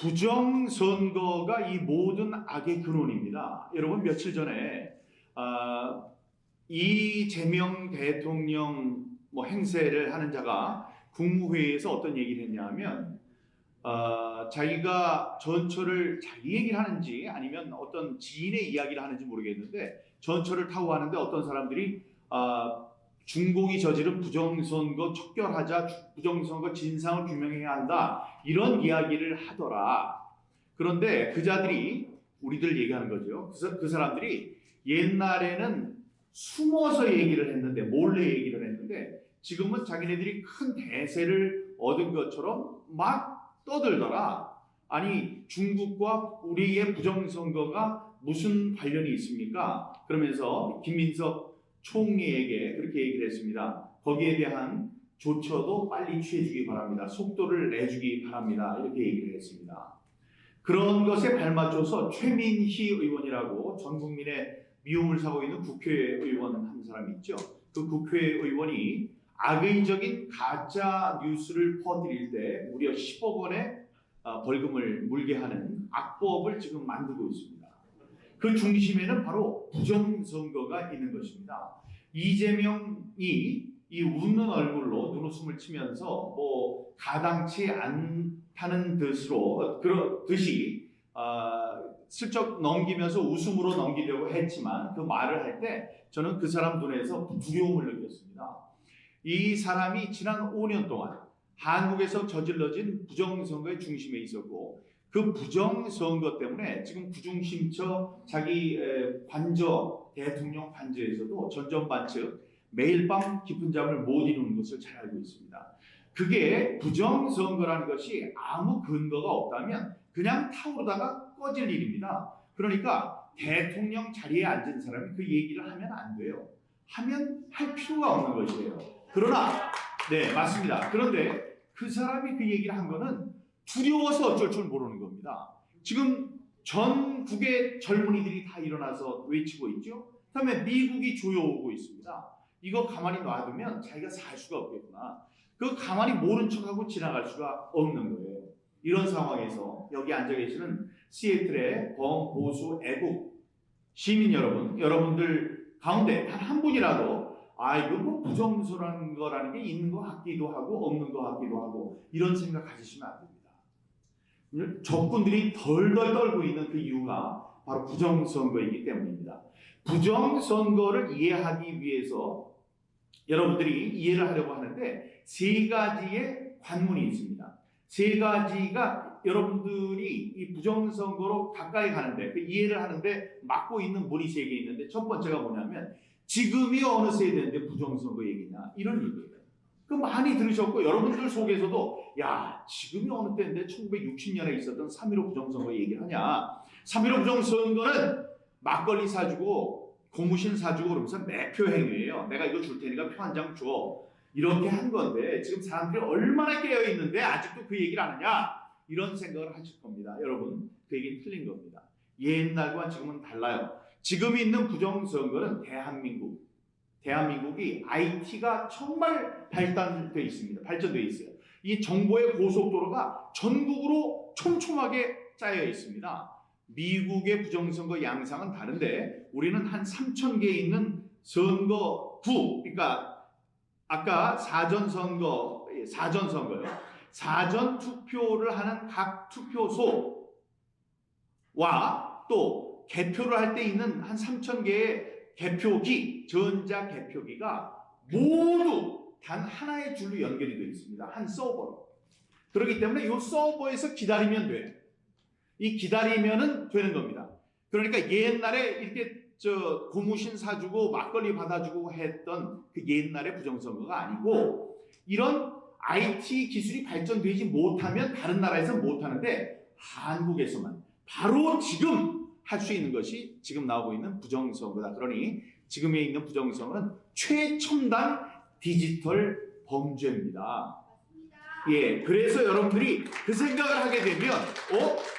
부정선거가 이 모든 악의 근원입니다. 여러분 며칠 전에 이재명 대통령 행세를 하는 자가 국무회의에서 어떤 얘기를 했냐면 자기가 전철을 자기 얘기를 하는지 아니면 어떤 지인의 이야기를 하는지 모르겠는데 전철을 타고 가는데 어떤 사람들이 중공이 저지른 부정선거 척결하자, 부정선거 진상을 규명해야 한다, 이런 이야기를 하더라. 그런데 그 자들이 우리들 얘기하는 거죠. 그 사람들이 옛날에는 숨어서 얘기를 했는데, 몰래 얘기를 했는데 지금은 자기네들이 큰 대세를 얻은 것처럼 막 떠들더라. 아니, 중국과 우리의 부정선거가 무슨 관련이 있습니까? 그러면서 김민석 총리에게 그렇게 얘기를 했습니다. 거기에 대한 조처도 빨리 취해주기 바랍니다. 속도를 내주기 바랍니다. 이렇게 얘기를 했습니다. 그런 것에 발맞춰서 최민희 의원이라고 전 국민의 미움을 사고 있는 국회의원 한 사람이 있죠. 그 국회의원이 악의적인 가짜 뉴스를 퍼뜨릴 때 무려 10억 원의 벌금을 물게 하는 악법을 지금 만들고 있습니다. 그 중심에는 바로 부정선거가 있는 것입니다. 이재명이 이 웃는 얼굴로 눈웃음을 치면서 가당치 않다는 듯이 슬쩍 넘기면서 웃음으로 넘기려고 했지만 그 말을 할 때 저는 그 사람 눈에서 두려움을 느꼈습니다. 이 사람이 지난 5년 동안 한국에서 저질러진 부정선거의 중심에 있었고, 그 부정선거 때문에 지금 구중심처 자기 대통령 관저에서도 전전반측 매일 밤 깊은 잠을 못 이루는 것을 잘 알고 있습니다. 그게 부정선거라는 것이 아무 근거가 없다면 그냥 타오르다가 꺼질 일입니다. 그러니까 대통령 자리에 앉은 사람이 그 얘기를 하면 안 돼요. 하면 할 필요가 없는 것이에요. 그러나 네, 맞습니다. 그런데 그 사람이 그 얘기를 한 거는 두려워서 어쩔 줄 모르는 겁니다. 지금 전국의 젊은이들이 다 일어나서 외치고 있죠. 그다음에 미국이 조여오고 있습니다. 이거 가만히 놔두면 자기가 살 수가 없겠구나. 그거 가만히 모른 척하고 지나갈 수가 없는 거예요. 이런 상황에서 여기 앉아 계시는 시애틀의 범보수 애국 시민 여러분들 가운데 단 한 분이라도 이거 부정선거라는 거라는 게 있는 것 같기도 하고 없는 것 같기도 하고 이런 생각 가지시면 안 됩니다. 적군들이 덜덜 떨고 있는 그 이유가 바로 부정선거이기 때문입니다. 부정선거를 이해하기 위해서 여러분들이 이해를 하려고 하는데 세 가지의 관문이 있습니다. 세 가지가 여러분들이 이 부정선거로 가까이 가는데, 그 이해를 하는데 막고 있는 문이 세 개 있는데, 첫 번째가 뭐냐면 지금이 어느 세대인데 부정선거 얘기냐, 이런 얘기예요. 그 많이 들으셨고 여러분들 속에서도 지금이 어느 때인데 1960년에 있었던 3.15 부정선거 얘기를 하냐. 3.15 부정선거는 막걸리 사주고 고무신 사주고 그러면서 매표 행위예요. 내가 이거 줄 테니까 표 한 장 줘. 이렇게 한 건데 지금 사람들이 얼마나 깨어있는데 아직도 그 얘기를 안 하냐, 이런 생각을 하실 겁니다. 여러분, 그 얘기는 틀린 겁니다. 옛날과 지금은 달라요. 지금 있는 부정선거는 대한민국이 IT가 정말 발전되어 있어요. 이 정보의 고속도로가 전국으로 촘촘하게 짜여 있습니다. 미국의 부정선거 양상은 다른데 우리는 한 3,000개 있는 선거구, 그러니까 아까 사전선거요. 사전 투표를 하는 각 투표소와 또 개표를 할 때 있는 한 3,000개의 개표기, 전자 개표기가 모두 단 하나의 줄로 연결이 되어 있습니다. 한 서버로. 그렇기 때문에 이 서버에서 기다리면 돼요. 이 기다리면은 되는 겁니다. 그러니까 옛날에 이렇게 고무신 사주고 막걸리 받아주고 했던 그 옛날의 부정선거가 아니고, 이런 IT 기술이 발전되지 못하면 다른 나라에서 못하는데 한국에서만 바로 지금 할 수 있는 것이 지금 나오고 있는 부정선거다. 그러니 지금에 있는 부정선거는 최첨단 디지털 범죄입니다. 예, 그래서 여러분들이 그 생각을 하게 되면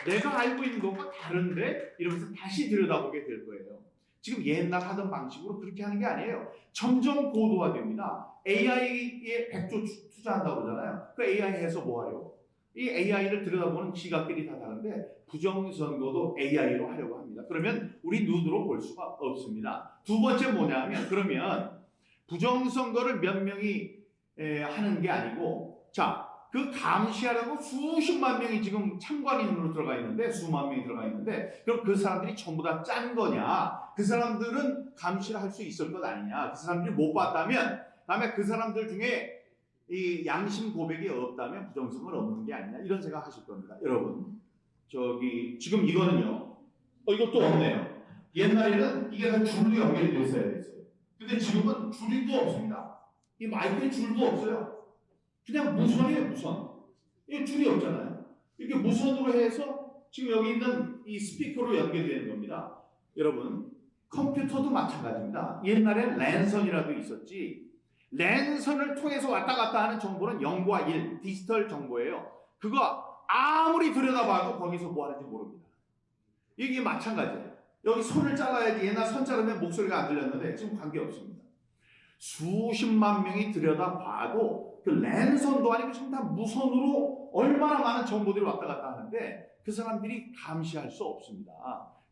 내가 알고 있는 것과 다른데? 이러면서 다시 들여다보게 될 거예요. 지금 옛날 하던 방식으로 그렇게 하는 게 아니에요. 점점 고도화됩니다. AI에 100조 투자한다고 그러잖아요. 그 AI 해서 뭐 하려고? 이 AI를 들여다보는 시각들이 다 다른데 부정선거도 AI로 하려고 합니다. 그러면 우리 눈으로 볼 수가 없습니다. 두 번째 뭐냐면 그러면 부정선거를 몇 명이 하는 게 아니고 자, 그 감시하려고 수십만 명이 지금 참관인으로 들어가 있는데 수만 명이 들어가 있는데 그럼 그 사람들이 전부 다 짠 거냐? 그 사람들은 감시를 할 수 있을 것 아니냐? 그 사람들이 못 봤다면 다음에 그 사람들 중에 이 양심 고백이 없다면 부정선거는 없는 게 아니냐 이런 생각하실 겁니다. 여러분 저기 지금 이거는요. 이것도 없네요. 옛날에는 이게 다 줄로 연결이 돼 있어야 됐어요. 근데 지금은 줄도 없습니다. 이 마이크에 줄도 없어요. 그냥 무선이에요, 무선. 이게 줄이 없잖아요. 이렇게 무선으로 해서 지금 여기 있는 이 스피커로 연결되는 겁니다. 여러분, 컴퓨터도 마찬가지입니다. 옛날엔 랜선이라도 있었지. 랜선을 통해서 왔다 갔다 하는 정보는 0과 1, 디지털 정보예요. 그거 아무리 들여다봐도 거기서 뭐 하는지 모릅니다. 이게 마찬가지예요. 여기 손을 잘라야지. 옛날 손 자르면 목소리가 안 들렸는데 지금 관계없습니다. 수십만 명이 들여다봐도 그 랜선도 아니고 지금 다 무선으로 얼마나 많은 정보들이 왔다 갔다 하는데 그 사람들이 감시할 수 없습니다.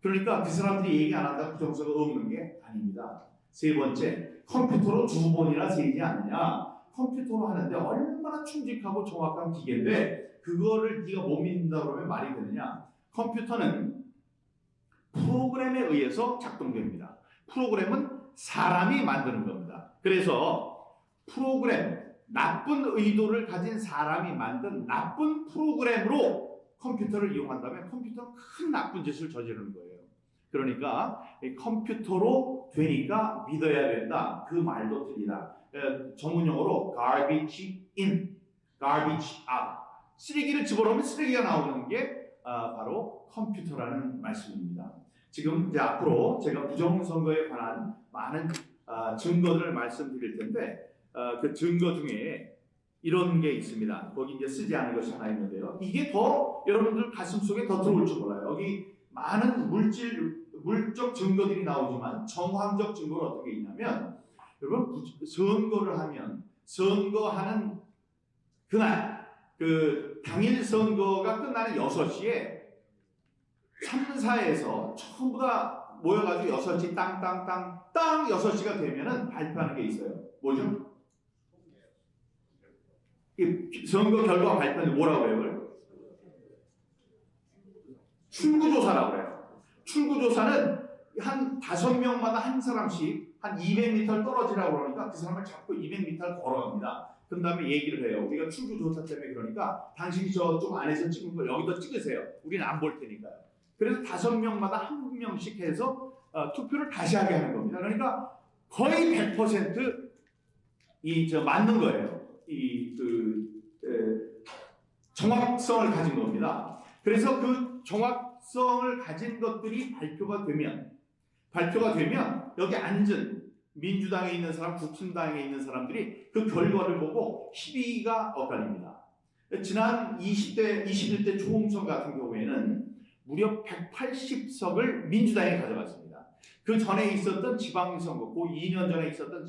그러니까 그 사람들이 얘기 안 한다고 부정선거가 없는 게 아닙니다. 세 번째, 컴퓨터로 2번이나 세지 않느냐. 컴퓨터로 하는데 얼마나 충직하고 정확한 기계인데 그거를 네가 못 믿는다 그러면 말이 되느냐. 컴퓨터는 프로그램에 의해서 작동됩니다. 프로그램은 사람이 만드는 겁니다. 그래서 프로그램, 나쁜 의도를 가진 사람이 만든 나쁜 프로그램으로 컴퓨터를 이용한다면 컴퓨터는 큰 나쁜 짓을 저지르는 거예요. 그러니까 컴퓨터로 되니까 믿어야 된다. 그 말도 틀리다. 전문용어로 garbage in, garbage out. 쓰레기를 집어넣으면 쓰레기가 나오는 게 바로 컴퓨터라는 말씀입니다. 지금 이제 앞으로 제가 부정선거에 관한 많은 증거들을 말씀드릴 텐데 그 증거 중에 이런 게 있습니다. 거기 이제 쓰지 않은 것이 하나 있는데요. 이게 더 여러분들 가슴 속에 더 들어올 줄 몰라요. 여기 많은 물적 증거들이 나오지만 정황적 증거는 어떤 게 있냐면 여러분 선거를 하면 선거하는 그날 그 당일 선거가 끝나는 6시에 3사에서 전부 다 모여가지고 6시 땅 6시가 되면은 발표하는 게 있어요. 뭐죠? 이 선거 결과 발표는 뭐라고 해요? 출구조사라고 해요. 출구조사는 한 5명마다 한 사람씩 한 200m 떨어지라고 그러니까 그 사람을 잡고 200m를 걸어갑니다. 그 다음에 얘기를 해요. 우리가 출구조사 때문에 그러니까 당신이 저쪽 안에서 찍은 걸 여기다 찍으세요. 우리는 안 볼 테니까요. 그래서 5명마다 한 명씩 해서 투표를 다시 하게 하는 겁니다. 그러니까 거의 100% 맞는 거예요. 정확성을 가진 겁니다. 그래서 그 정확성을 가진 것들이 발표가 되면 여기 앉은 민주당에 있는 사람, 국힘당에 있는 사람들이 그 결과를 보고 희비가 엇갈립니다. 지난 21대 총선 같은 경우에는 무려 180석을 민주당이 가져갔습니다. 그 전에 있었던 지방선거, 그 2년 전에 있었던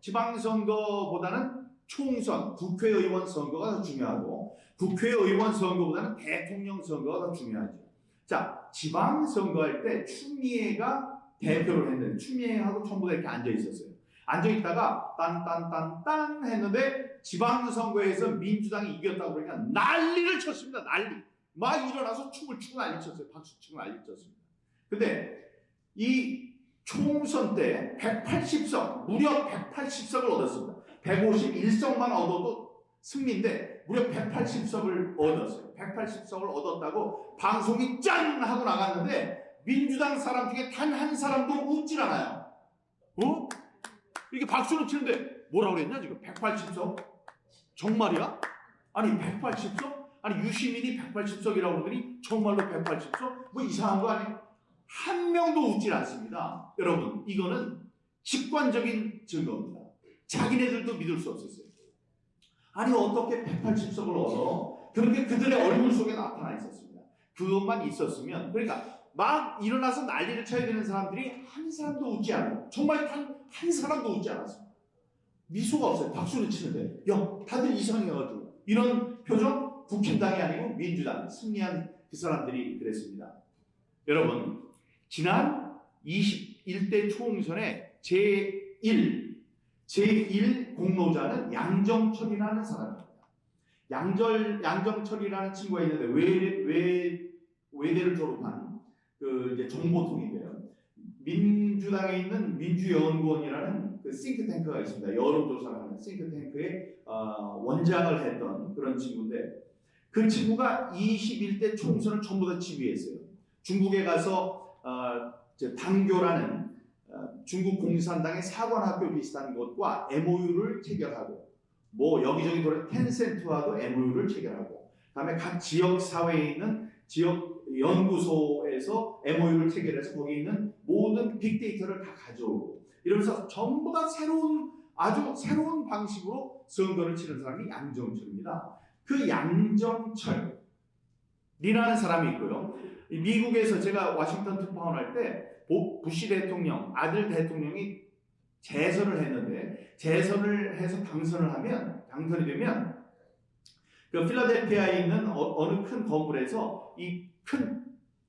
지방선거보다는 총선, 국회의원 선거가 더 중요하고 국회의원 선거보다는 대통령 선거가 더 중요하죠. 자, 지방선거할 때 추미애가 대표를 했는데 추미애하고 전부 다 이렇게 앉아 있었어요. 앉아 있다가 딴 했는데 지방선거에서 민주당이 이겼다고 그러니까 난리를 쳤습니다. 난리. 막 일어나서 춤을 추고 난리 쳤어요. 박수 치고 난리 쳤습니다. 근데 이 총선 때 180석, 무려 180석을 얻었습니다. 151석만 얻어도 승리인데 무려 180석을 얻었어요. 180석을 얻었다고 방송이 짠 하고 나갔는데 민주당 사람 중에 단 한 사람도 웃질 않아요. 이게 박수를 치는데 뭐라고 그랬냐 지금? 180석? 정말이야? 아니 180석? 아니 유시민이 180석이라고 그러더니 정말로 180석? 뭐 이상한 거 아니에요? 한 명도 웃질 않습니다. 여러분 이거는 직관적인 증거입니다. 자기네들도 믿을 수 없었어요. 아니 어떻게 180석을 얻어? 그렇게 그들의 얼굴 속에 나타나 있었습니다. 그것만 있었으면 그러니까 막 일어나서 난리를 쳐야 되는 사람들이 한 사람도 웃지 않아요. 정말 한 사람도 웃지 않았습니다. 미소가 없어요. 박수를 치는데 야 다들 이상해가지고 이런 표정 국힘당이 아니고 민주당 승리한 그 사람들이 그랬습니다. 여러분, 지난 21대 총선의 제1 공로자는 양정철이라는 사람입니다. 양정철이라는 친구가 있는데 외대를 졸업한 그 이제 정보통인데요. 민주당에 있는 민주연구원이라는 그 싱크탱크가 있습니다. 여론조사를 하는 싱크탱크의 원장을 했던 그런 친구인데, 그 친구가 21대 총선을 전부 다 지휘했어요. 중국에 가서 당교라는 중국 공산당의 사관학교 비슷한 것과 MOU를 체결하고, 뭐 여기저기 돌아 텐센트와도 MOU를 체결하고, 그다음에 각 지역 사회에 있는 지역 연구소에서 MOU를 체결해서 거기 있는 모든 빅데이터를 다 가져오고, 이러면서 전부 다 아주 새로운 방식으로 선거를 치른 사람이 양정철입니다. 그 양정철이라는 사람이 있고요. 미국에서 제가 워싱턴 특파원할 때 부시 대통령, 아들 대통령이 재선을 했는데, 재선을 해서 당선이 되면 그 필라델피아에 있는 어느 큰 건물에서 이 큰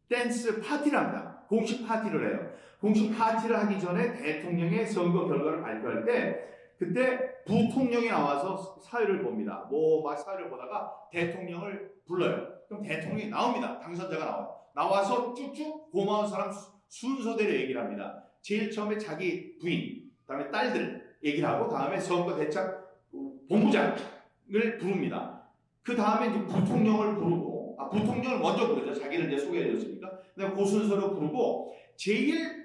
댄스 파티를 합니다. 공식 파티를 해요. 공식 파티를 하기 전에 대통령의 선거 결과를 발표할 때, 그때 부통령이 나와서 사회를 봅니다. 막 사회를 보다가 대통령을 불러요. 그럼 대통령이 나옵니다. 당선자가 나와요. 나와서 쭉쭉 고마운 사람 순서대로 얘기를 합니다. 제일 처음에 자기 부인, 그다음에 딸들 얘기를 하고, 다음에 선거 대책 본부장을 부릅니다. 그 다음에 이제 부통령을 부르고, 부통령을 먼저 부르죠. 자기를 이제 소개해줬으니까. 그다음에 그 순서로 부르고, 제일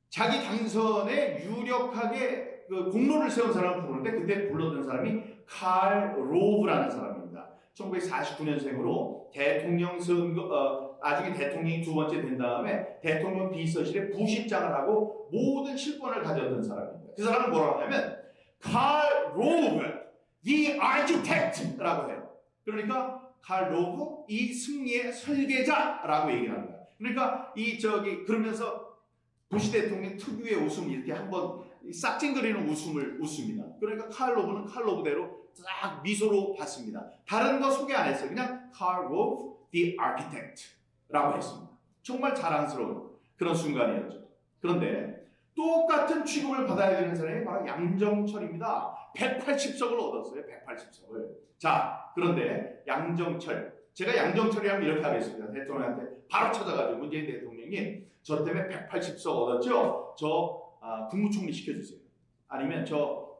자기 당선에 유력하게 그 공로를 세운 사람을 부르는데, 그때 불렀던 사람이 칼 로브라는 사람입니다. 1949년생으로 대통령 선거, 나중에 대통령이 두 번째 된 다음에 대통령 비서실에 부실장을 하고 모든 실권을 가졌던 사람입니다. 그 사람은 뭐라고 하냐면 칼 로브, the architect라고 해요. 그러니까 칼 로브, 이 승리의 설계자라고 얘기를 합니다. 그러니까 그러면서 부시 대통령 특유의 웃음, 이렇게 한번 싹찡거리는 웃음을 웃습니다. 그러니까 칼 로브는 칼 로브대로 딱 미소로 봤습니다. 다른 거 소개 안 했어요. 그냥 칼 로브, the architect라고 했습니다. 정말 자랑스러운 그런 순간이었죠. 그런데 똑같은 취급을 받아야 되는 사람이 바로 양정철입니다. 180석을 얻었어요. 180석을. 자, 그런데 양정철, 제가 양정철이라면 이렇게 하겠습니다. 대통령한테 바로 찾아가지고, 문재인 대통령이 저 때문에 180석 얻었죠? 국무총리 시켜주세요. 아니면 저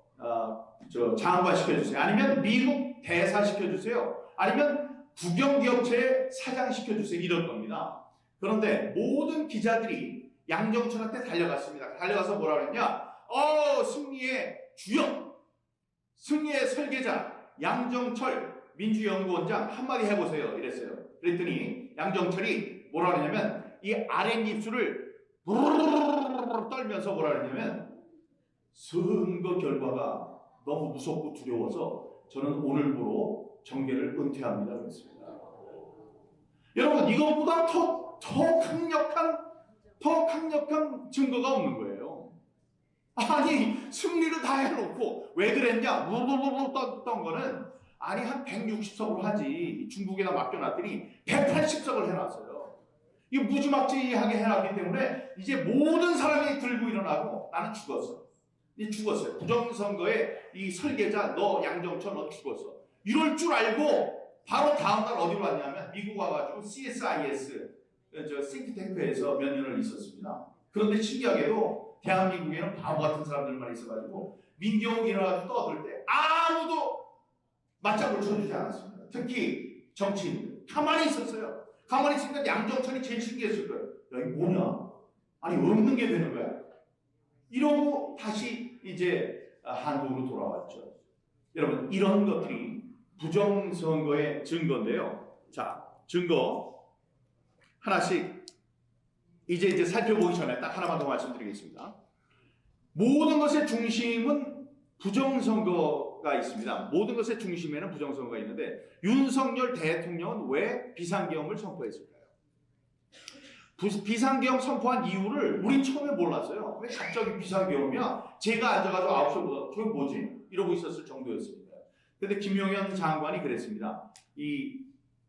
장관 시켜주세요. 아니면 미국 대사 시켜주세요. 아니면 국영기업체 사장 시켜주세요. 이럴 겁니다. 그런데 모든 기자들이 양정철한테 달려갔습니다. 달려가서 뭐라 그랬냐? 승리의 주역, 승리의 설계자 양정철 민주연구원장 한마디 해보세요. 이랬어요. 그랬더니 양정철이 뭐라 그랬냐면, 이 아랫입술을 떨면서 뭐라 그랬냐면, 선거 결과가 너무 무섭고 두려워서 저는 오늘부로 정계를 은퇴합니다. 그랬습니다. 여러분, 이것보다 더 강력한 증거가 없는 거예요. 아니, 승리를 다 해놓고 왜 그랬냐? 떴던 거는, 아니 한 160석으로 하지, 중국에다 맡겨놨더니 180석을 해놨어요. 이거 무지막지하게 해놨기 때문에 이제 모든 사람이 들고 일어나고, 나는 죽었어. 이제 죽었어요. 부정선거의 이 설계자 너 양정철 너 죽었어. 이럴 줄 알고 바로 다음날 어디로 왔냐면 미국 와가지고 CSIS 싱크탱크에서 몇 년을 있었습니다. 그런데 신기하게도 대한민국에는 바보 같은 사람들만 있어가지고 민경욱이 일어나서 떠들 때 아무도 맞장구를 쳐주지 않았습니다. 특히 정치인들 가만히 있었어요. 가만히 있으니까 양정철이 제일 신기했을 거예요. 야, 이게 뭐냐? 아니, 없는 게 되는 거야? 이러고 다시 이제 한국으로 돌아왔죠. 여러분, 이런 것들이 부정선거의 증거인데요. 자, 증거 하나씩 이제 살펴보기 전에 딱 하나만 더 말씀드리겠습니다. 모든 것의 중심은 부정선거가 있습니다. 모든 것의 중심에는 부정선거가 있는데, 윤석열 대통령은 왜 비상계엄을 선포했을까요? 비상계엄 선포한 이유를 우린 처음에 몰랐어요. 왜 갑자기 비상계엄이야? 제가 앉아가지고 9시보다 저게 뭐지? 이러고 있었을 정도였습니다. 근데 김용현 장관이 그랬습니다. 이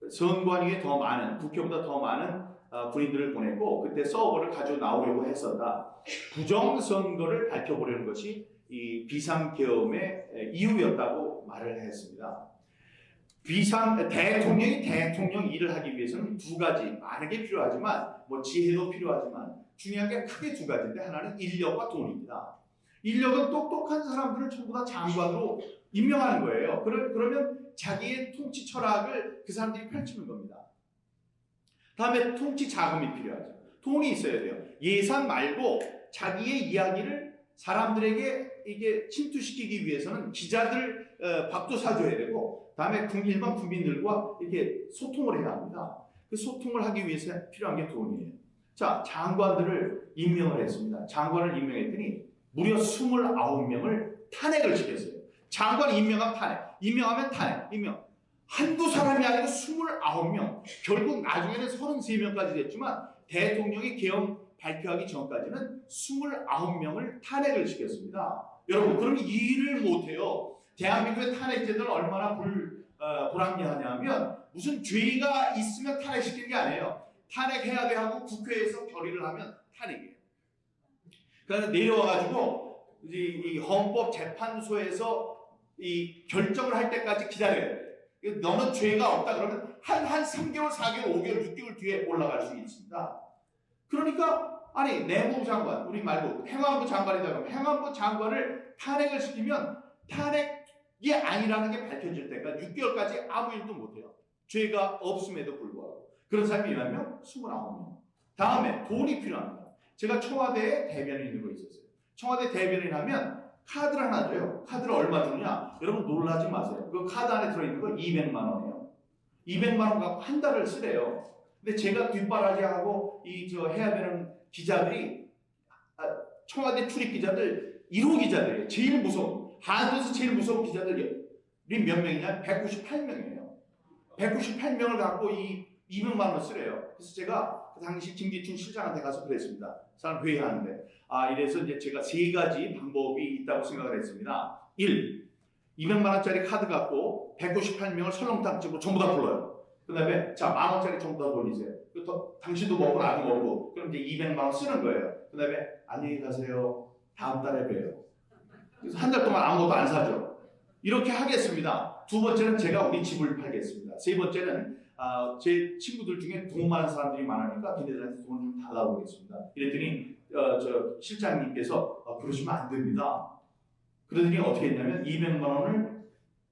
선관위에 더 많은, 국회보다 더 많은 군인들을 보냈고 그때 서버를 가지고 나오려고 했었다. 부정선거를 밝혀보려는 것이 이 비상계엄의 이유였다고 말을 했습니다. 대통령이 대통령 일을 하기 위해서는 두 가지, 많은 게 필요하지만 뭐 지혜도 필요하지만 중요한 게 크게 두 가지인데 하나는 인력과 돈입니다. 인력은 똑똑한 사람들을 전부 다 장관으로 임명하는 거예요. 그러면 자기의 통치 철학을 그 사람들이 펼치는 겁니다. 다음에 통치 자금이 필요하죠. 돈이 있어야 돼요. 예산 말고 자기의 이야기를 사람들에게 이게 침투시키기 위해서는 기자들 밥도 사줘야 되고, 다음에 일반 국민들과 이렇게 소통을 해야 합니다. 그 소통을 하기 위해서 필요한 게 돈이에요. 자, 장관들을 임명을 했습니다. 장관을 임명했더니 무려 29명을 탄핵을 시켰어요. 장관 임명하면 탄핵, 한두 사람이 아니고 29명, 결국 나중에는 33명까지 됐지만 대통령이 계엄 발표하기 전까지는 29명을 탄핵을 시켰습니다. 여러분, 그럼 이 일을 못해요. 대한민국의 탄핵 제도는 얼마나 불합리하냐면 무슨 죄가 있으면 탄핵시키는 게 아니에요. 탄핵해야 돼 하고 국회에서 결의를 하면 탄핵이에요. 그래서 내려와가지고 이 헌법재판소에서 이 결정을 할 때까지 기다려야 돼. 너는 죄가 없다 그러면 한 3개월, 4개월, 5개월, 6개월 뒤에 올라갈 수 있습니다. 그러니까 아니 내무부 장관, 우리 말고 행안부 장관이다 그러면 행안부 장관을 탄핵을 시키면 탄핵이 아니라는 게 밝혀질 때까지 6개월까지 아무 일도 못해요. 죄가 없음에도 불구하고. 그런 사람이 몇 명? 29명. 다음에 돈이 필요합니다. 제가 청와대에 대변인으로 있었어요. 청와대 대변인 하면 카드를 하나 줘요. 카드를 얼마 주냐? 여러분 놀라지 마세요. 그 카드 안에 들어있는 거 200만 원이에요. 200만 원 갖고 한 달을 쓰래요. 근데 제가 뒷바라지하고 해야 되는 기자들이 청와대 출입 기자들 1호 기자들이에요. 제일 무서운, 한국에서 제일 무서운 기자들이 몇 명이냐? 198명이에요. 198명을 갖고 이 200만 원 쓰래요. 그래서 제가 그 당시 김기춘 실장한테 가서 그랬습니다. 사람 회의하는데 이래서 이제 제가 세 가지 방법이 있다고 생각을 했습니다. 1. 200만 원짜리 카드 갖고 198명을 설렁탕집으로 전부 다 불러요. 그 다음에 자, 10,000원짜리 전부 다 돌리세요. 당신도 먹고 나도 먹고 그럼 이제 200만 원 쓰는 거예요. 그 다음에 안녕히 가세요. 다음 달에 봬요. 그래서 한 달 동안 아무것도 안 사죠. 이렇게 하겠습니다. 두 번째는 제가 우리 집을 팔겠습니다. 세 번째는 제 친구들 중에 돈 많은 사람들이 많으니까 걔네들한테 돈을 좀 달라고 하겠습니다. 이랬더니 저 실장님께서 그러시면 안 됩니다. 그러더니 어떻게 했냐면 200만 원을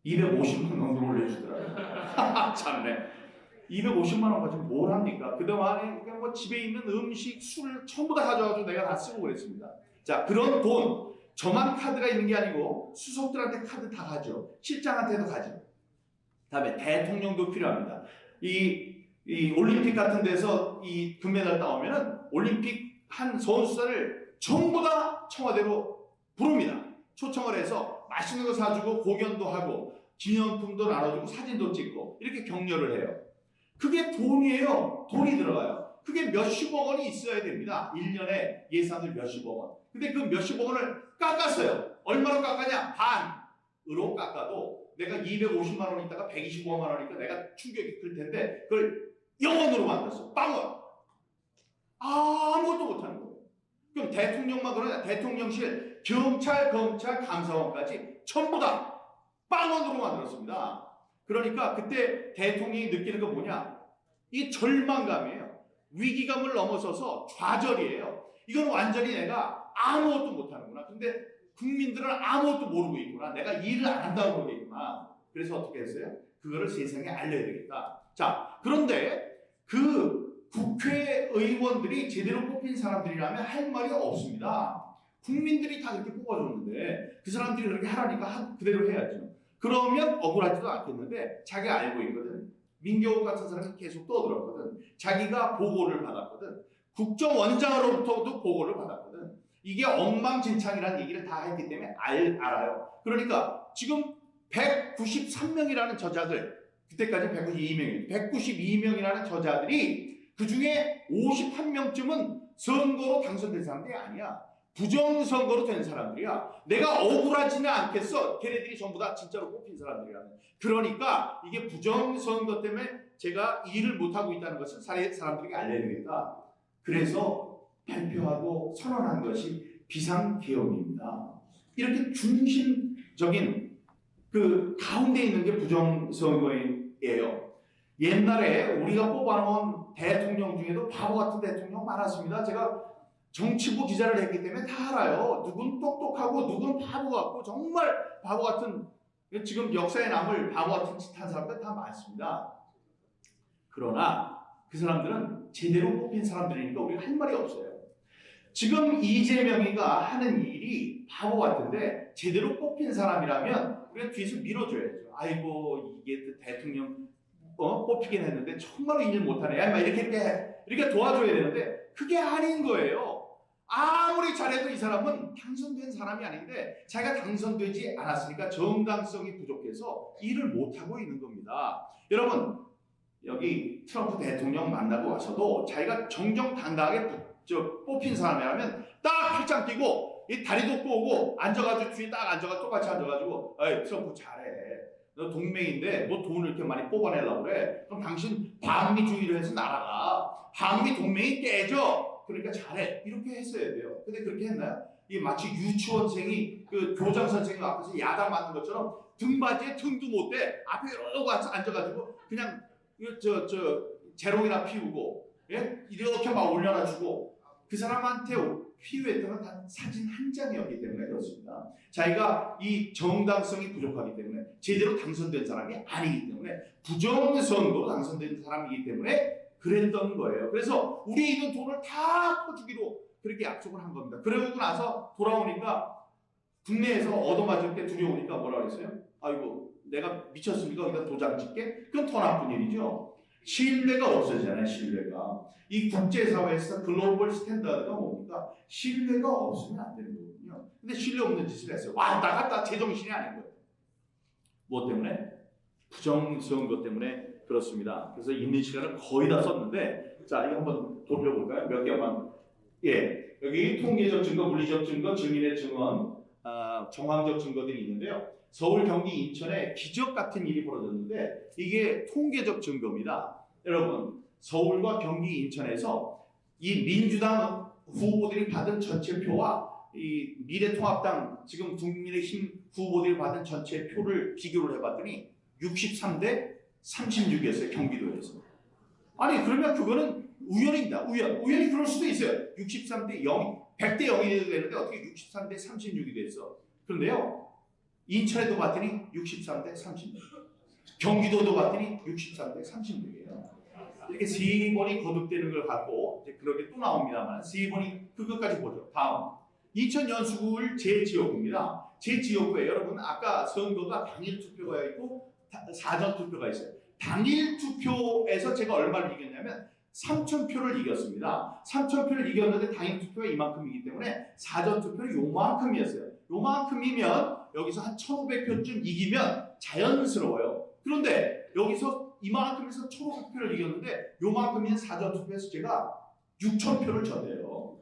250만 정도 올려주더라고요. 참네. 250만 원 가지고 뭘 합니까? 그동안에 그냥 뭐 집에 있는 음식, 술 전부 다 가져와서 내가 다 쓰고 그랬습니다. 자, 그런 돈 저만 카드가 있는 게 아니고 수석들한테 카드 다 가죠. 실장한테도 가죠. 다음에 대통령도 필요합니다. 이 올림픽 같은 데서 이 금메달 따오면은 올림픽 한 선수들을 전부 다 청와대로 부릅니다. 초청을 해서 맛있는 거 사주고 공연도 하고 기념품도 나눠주고 사진도 찍고 이렇게 격려를 해요. 그게 돈이에요. 돈이 들어가요. 그게 몇십억 원이 있어야 됩니다. 1년에 예산을 몇십억 원. 근데 그 몇십억 원을 깎았어요. 얼마로 깎았냐? 반으로 깎아도 내가 250만 원 있다가 125만 원이니까 내가 충격이 클 텐데 그걸 0원으로 만들었어. 빵원. 아무것도 못하는 거예요. 그럼 대통령만 그러냐? 대통령실, 경찰, 검찰, 감사원까지 전부 다 빵원으로 만들었습니다. 그러니까 그때 대통령이 느끼는 건 뭐냐? 이 절망감이에요. 위기감을 넘어서서 좌절이에요. 이건 완전히 내가 아무것도 못하는구나. 근데 국민들은 아무것도 모르고 있구나. 내가 일을 안 한다고 그러겠구나. 그래서 어떻게 했어요? 그거를 세상에 알려야 되겠다. 자, 그런데 그 국회의원들이 제대로 뽑힌 사람들이라면 할 말이 없습니다. 국민들이 다 그렇게 뽑아줬는데 그 사람들이 그렇게 하라니까 그대로 해야죠. 그러면 억울하지도 않겠는데 자기가 알고 있거든. 민경욱 같은 사람이 계속 떠들었거든. 자기가 보고를 받았거든. 국정원장으로부터도 보고를 받았거든. 이게 엉망진창이라는 얘기를 다 했기 때문에 알아요. 그러니까 지금 193명이라는 저자들, 그때까지 192명이에요. 192명이라는 저자들이 그 중에 51명쯤은 선거로 당선된 사람들이 아니야. 부정선거로 된 사람들이야. 내가 억울하지는 않겠어. 걔네들이 전부 다 진짜로 뽑힌 사람들이라면. 그러니까 이게 부정선거 때문에 제가 일을 못하고 있다는 것을 사람들에게 알려야 되겠다. 그래서 발표하고 선언한 것이 비상계엄입니다. 이렇게 중심적인 그 가운데 있는 게 부정선거예요. 옛날에 우리가 뽑아놓은 대통령 중에도 바보 같은 대통령 많았습니다. 제가 정치부 기자를 했기 때문에 다 알아요. 누군 똑똑하고 누군 바보 같고 정말 바보 같은, 지금 역사에 남을 바보 같은 짓 한 사람들 다 많습니다. 그러나 그 사람들은 제대로 뽑힌 사람들이니까 우리가 할 말이 없어요. 지금 이재명이가 하는 일이 바보 같은데 제대로 뽑힌 사람이라면 우리가 뒤에서 밀어줘야죠. 아이고 이게 대통령 뽑히긴 했는데 정말로 일 못하네. 막 이렇게 도와줘야 되는데 그게 아닌 거예요. 아무리 잘해도 이 사람은 당선된 사람이 아닌데 자기가 당선되지 않았으니까 정당성이 부족해서 일을 못하고 있는 겁니다. 여러분 여기 트럼프 대통령 만나고 와서도 자기가 정정당당하게 뽑힌 사람이라면 딱 팔짱 끼고 이 다리도 꼬고 앉아가지고 뒤에 딱 앉아가지고 똑같이 앉아가지고 에이 트럼프 잘해. 너 동맹인데 뭐 돈을 이렇게 많이 뽑아내려고 그래. 그럼 당신 반미주의로 해서 날아가. 반미 동맹이 깨져. 그러니까 잘해. 이렇게 했어야 돼요. 근데 그렇게 했나요? 이 마치 유치원생이 그 교장 선생님 앞에서 야단 맞는 것처럼 등받이에 등도 못 대. 앞에 이러고 앉아가지고 그냥 재롱이나 피우고 예? 이렇게 막 올려놔주고 그 사람한테 피우했던 건 단 사진 한 장이었기 때문에 그렇습니다. 자기가 이 정당성이 부족하기 때문에 제대로 당선된 사람이 아니기 때문에 부정선거로 당선된 사람이기 때문에 그랬던 거예요. 그래서 우리에 있는 돈을 다 퍼주기로 그렇게 약속을 한 겁니다. 그러고 나서 돌아오니까 국내에서 얻어맞을 게 두려우니까 뭐라 그랬어요? 아이고 내가 미쳤습니까? 여기다 도장 찍게? 그건 더 나쁜 일이죠. 신뢰가 없어지잖아요. 신뢰가. 이 국제사회에서 글로벌 스탠다드가 뭡니까? 신뢰가 없으면 안 되는 거거든요. 근데 신뢰 없는 짓을 했어요. 왔다 갔다 제정신이 아닌 거예요. 뭐 때문에? 부정선거 때문에 그렇습니다. 그래서 있는 시간을 거의 다 썼는데 자 이거 한번 돌려볼까요? 몇 개만. 예, 여기 통계적 증거, 물리적 증거, 증인의 증언, 정황적 증거들이 있는데요. 서울, 경기, 인천에 기적 같은 일이 벌어졌는데 이게 통계적 증거입니다. 여러분 서울과 경기, 인천에서 이 민주당 후보들이 받은 전체 표와 이 미래통합당 지금 국민의힘 후보들이 받은 전체 표를 비교를 해봤더니 63대 36이었어요. 경기도에서. 아니 그러면 그거는 우연입니다. 우연히 그럴 수도 있어요. 63대 0, 100대 0이 돼도 되는데 어떻게 63대 36이 됐어. 그런데요. 인천에도 봤더니 63대 36. 경기도도 봤더니 63대 36이에요. 이렇게 세 번이 거듭되는 걸 갖고 이제 그렇게 또 나옵니다만 세 번이 그것까지 보죠. 다음. 인천 연수구를 제 지역구입니다. 제 지역구에 여러분 아까 선거가 당일 투표가 있고 사전 투표가 있어요. 당일 투표에서 제가 얼마를 이겼냐면 3,000표를 이겼습니다. 3,000표를 이겼는데 당일 투표가 이만큼이기 때문에 사전 투표는 요만큼이었어요. 요만큼이면 여기서 한 1,500표쯤 이기면 자연스러워요. 그런데 여기서 이만큼에서 1,500표를 이겼는데 요만큼인 사전 투표에서 제가 6,000표를 졌대요.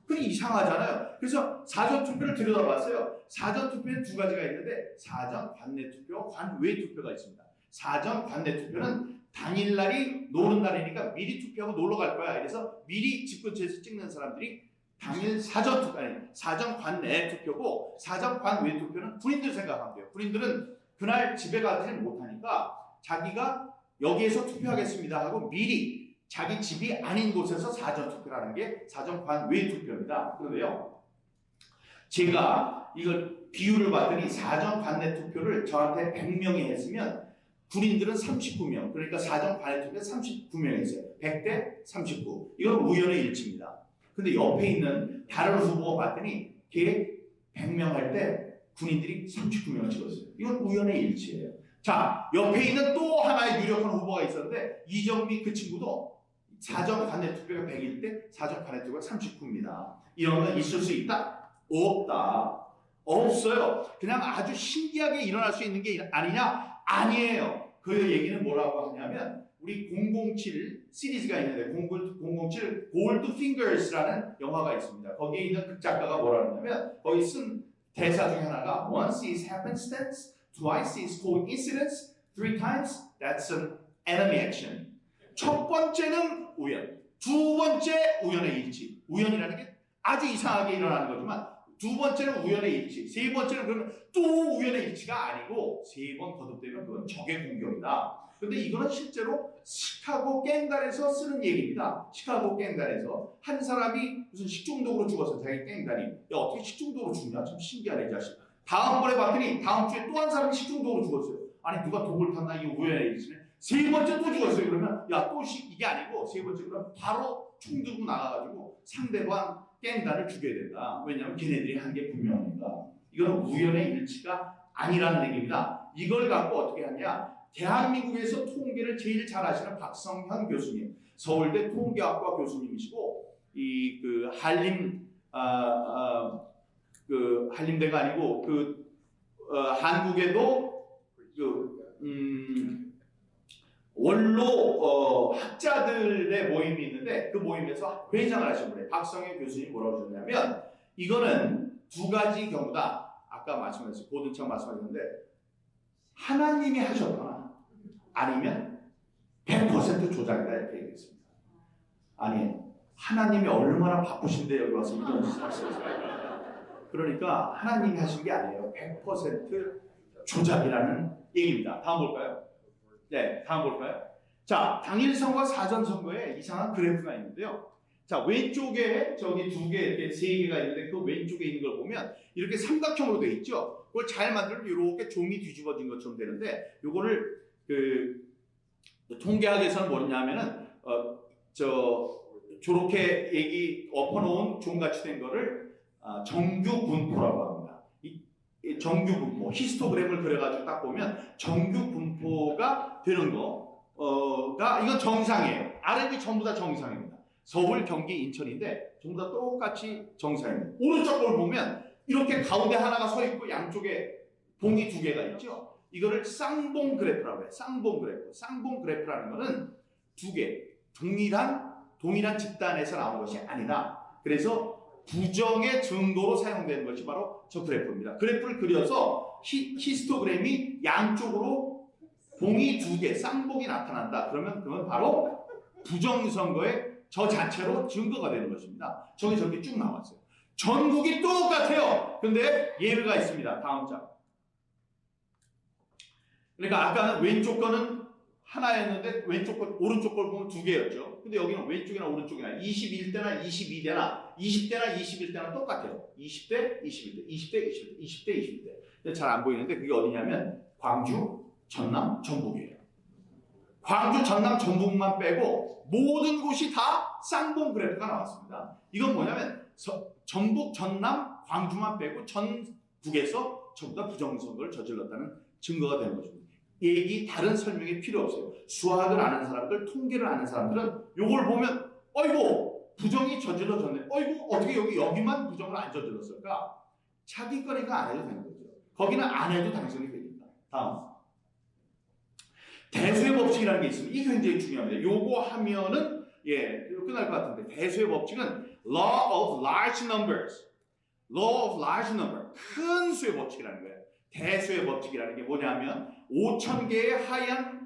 그게 이상하잖아요. 그래서 사전 투표를 들여다봤어요. 사전 투표에 두 가지가 있는데 사전 관내 투표, 관외 투표가 있습니다. 사전 관내 투표는 당일날이 노는 날이니까 미리 투표하고 놀러 갈 거야. 그래서 미리 집 근처에서 찍는 사람들이 당일 사전 투표, 아니 사전 관내 투표고 사전 관외 투표는 군인들 생각하면 돼요. 군인들은 그날 집에 가지는 못하니까 자기가 여기에서 투표하겠습니다 하고 미리 자기 집이 아닌 곳에서 사전 투표라는 게 사전 관외 투표입니다. 그런데요, 제가 이걸 비율을 봤더니 사전 관내 투표를 저한테 100명이 했으면 군인들은 39명, 그러니까 사전 관내 투표 39명이 했어요. 100대 39. 이건 우연의 일치입니다. 근데 옆에 있는 다른 후보가 봤더니 걔 100명 할 때 군인들이 39명을 찍었어요. 이건 우연의 일치예요. 자, 옆에 있는 또 하나의 유력한 후보가 있었는데 이정미 그 친구도 사전 관내 투표가 100일 때 사전 관내 투표가 39입니다. 이런 건 있을 수 있다? 없다. 없어요. 그냥 아주 신기하게 일어날 수 있는 게 아니냐? 아니에요. 그 얘기는 뭐라고 하냐면 우리 007 시리즈가 있는데 007 골드 핑거스라는 영화가 있습니다. 거기에 있는 극작가가 뭐라 그러냐면 거기 쓴 대사 중에 하나가 Once is happenstance, twice is coincidence, three times that's an enemy action. 우연. 두 번째 우연의 일치. 우연이라는 게 아주 이상하게 일어나는 거지만 두 번째는 우연의 일치. 세 번째는 그러면 또 우연의 일치가 아니고 세 번 거듭되면 그건 적의 공격이다. 근데 이거는 실제로 시카고 갱단에서 쓰는 얘기입니다. 시카고 갱단에서 한 사람이 무슨 식중독으로 죽었어. 자기 갱단이. 야, 어떻게 식중독으로 죽냐? 참 신기하네, 이 자식. 다음번에 봤더니 다음 주에 또 한 사람이 식중독으로 죽었어요. 아니, 누가 독을 탔나? 이게 우연의 일치네. 세 번째 또 죽었어요. 그러면 야, 또 이게 아니고 세 번째 그러면 바로 총 들고 나가가지고 상대방 갱단을 죽여야 된다. 왜냐하면 걔네들이 한 게 분명하니까. 이거는 우연의 일치가 아니라는 얘기입니다. 이걸 갖고 어떻게 하냐? 대한민국에서 통계를 제일 잘 아시는 박성현 교수님, 서울대 통계학과 교수님이시고 그 한림대가 아니고 한국에도 원로 학자들의 모임이 있는데 그 모임에서 회장을 하신 분이에요. 박성현 교수님이 뭐라고 하셨냐면 이거는 두 가지 경우다. 아까 말씀하셨어요. 고든창 말씀하셨는데 하나님이 하셨거나 아니면 100% 조작이다 이렇게 얘기했습니다. 아니 하나님이 얼마나 바쁘신데 여기 와서 이런 짓을 하셨어요. 그러니까 하나님이 하신 게 아니에요. 100% 조작이라는 얘기입니다. 다음 볼까요? 네, 다음 볼까요? 자, 당일 선거, 사전 선거에 이상한 그래프가 있는데요. 자, 왼쪽에 저기 두 개, 이렇게 세 개가 있는데 그 왼쪽에 있는 걸 보면 이렇게 삼각형으로 되어 있죠. 그걸 잘 만들면 이렇게 종이 뒤집어진 것처럼 되는데 요거를 통계학에서는 뭐냐면은 저렇게 엎어놓은 종같이 된 거를 정규 분포라고 합니다. 이 정규 분포, 히스토그램을 그려가지고 딱 보면 정규 분포가 되는 거가 이건 정상이에요. 아래이 전부 다 정상입니다. 서울, 경기, 인천인데 전부 다 똑같이 정상입니다. 오른쪽 걸 보면 이렇게 가운데 하나가 서 있고 양쪽에 봉이 두 개가 있죠. 이거를 쌍봉 그래프라고 해요. 쌍봉 그래프. 쌍봉 그래프라는 거는 두 개, 동일한 집단에서 나온 것이 아니다. 그래서 부정의 증거로 사용되는 것이 바로 저 그래프입니다. 그래프를 그려서 히스토그램이 양쪽으로 봉이 두 개, 쌍봉이 나타난다. 그러면 그건 바로 부정선거의 저 자체로 증거가 되는 것입니다. 저렇게 쭉 나왔어요. 전국이 똑같아요. 근데 예외가 있습니다. 다음 장. 그러니까 아까는 왼쪽 거는 하나였는데 오른쪽 걸 보면 두 개였죠. 근데 여기는 왼쪽이나 오른쪽이나 21대나 22대나 20대나 21대나 똑같아요. 20대, 21대, 20대, 21대, 20대, 21대. 잘 안 보이는데 그게 어디냐면 광주, 전남, 전북이에요. 광주, 전남, 전북만 빼고 모든 곳이 다 쌍봉 그래프가 나왔습니다. 이건 뭐냐면 전북, 전남, 광주만 빼고 전국에서 전부 다 부정선거를 저질렀다는 증거가 되는 것입니다. 다른 설명이 필요 없어요. 수학을 아는 사람들, 통계를 아는 사람들은 이걸 보면 어이구 부정이 저질러졌네. 어이구 어떻게 여기만 부정을 안 저질렀을까? 자기 거니까 안 해도 되는 거죠. 거기는 안 해도 당선이 됩니다. 다음. 대수의 법칙이라는 게 있습니다. 이게 굉장히 중요합니다. 요거 하면은 끝날 것 같은데 대수의 법칙은 Law of Large Numbers. Law of Large Number. 큰 수의 법칙이라는 거예요. 대수의 법칙이라는 게 뭐냐면 5,000개의 하얀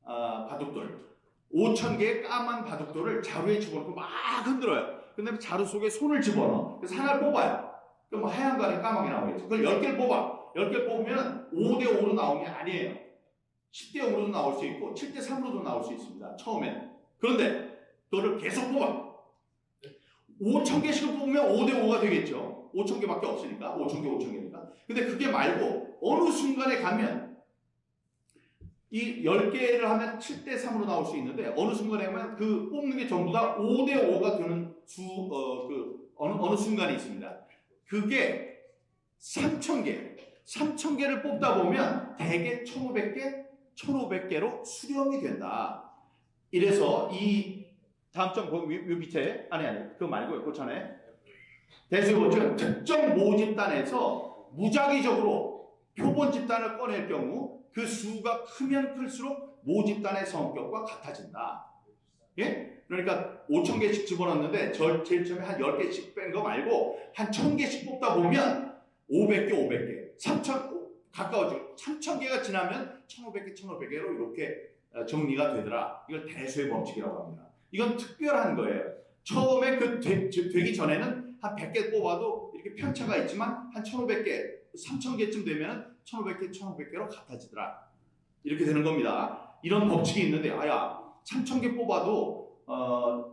바둑돌, 5,000개의 까만 바둑돌을 자루에 집어넣고 막 흔들어요. 근데 자루 속에 손을 집어넣어. 그래서 하나를 뽑아요. 그럼 뭐 하얀 거 아니면 까만 게 나오겠죠. 그걸 10개를 뽑아. 10개 뽑으면 5대5로 나오는 게 아니에요. 10대5로도 나올 수 있고 7대3로도 나올 수 있습니다. 처음에는. 그런데 너를 계속 뽑아. 5,000개씩을 뽑으면 5대5가 되겠죠. 5,000개밖에 없으니까. 5,000개니까. 근데 그게 말고 어느 순간에 가면 이 10개를 하면 7대3으로 나올 수 있는데 어느 순간에 가면 그 뽑는 게 전부 다 5대5가 되는 어느 순간이 있습니다. 그게 3,000개. 3,000개를 뽑다 보면 대개 1,500개로 수렴이 된다. 이래서 이 다음 점 보면 요 밑에 아니 그거 말고요. 그 전에 대수의 법칙은 특정 모집단에서 무작위적으로 표본 집단을 꺼낼 경우 그 수가 크면 클수록 모집단의 성격과 같아진다. 예? 그러니까 5,000개씩 집어넣는데 제일 처음에 한 10개씩 뺀 거 말고 한 1,000개씩 뽑다 보면 500개, 3,000 가까워지고 3,000개가 지나면 1,500개, 1,500개로 이렇게 정리가 되더라. 이걸 대수의 법칙이라고 합니다. 이건 특별한 거예요. 처음에 되기 전에는 한 100개 뽑아도 이렇게 편차가 있지만 한 1500개, 3000개쯤 되면 1500개, 1500개로 같아지더라. 이렇게 되는 겁니다. 이런 법칙이 있는데, 3000개 뽑아도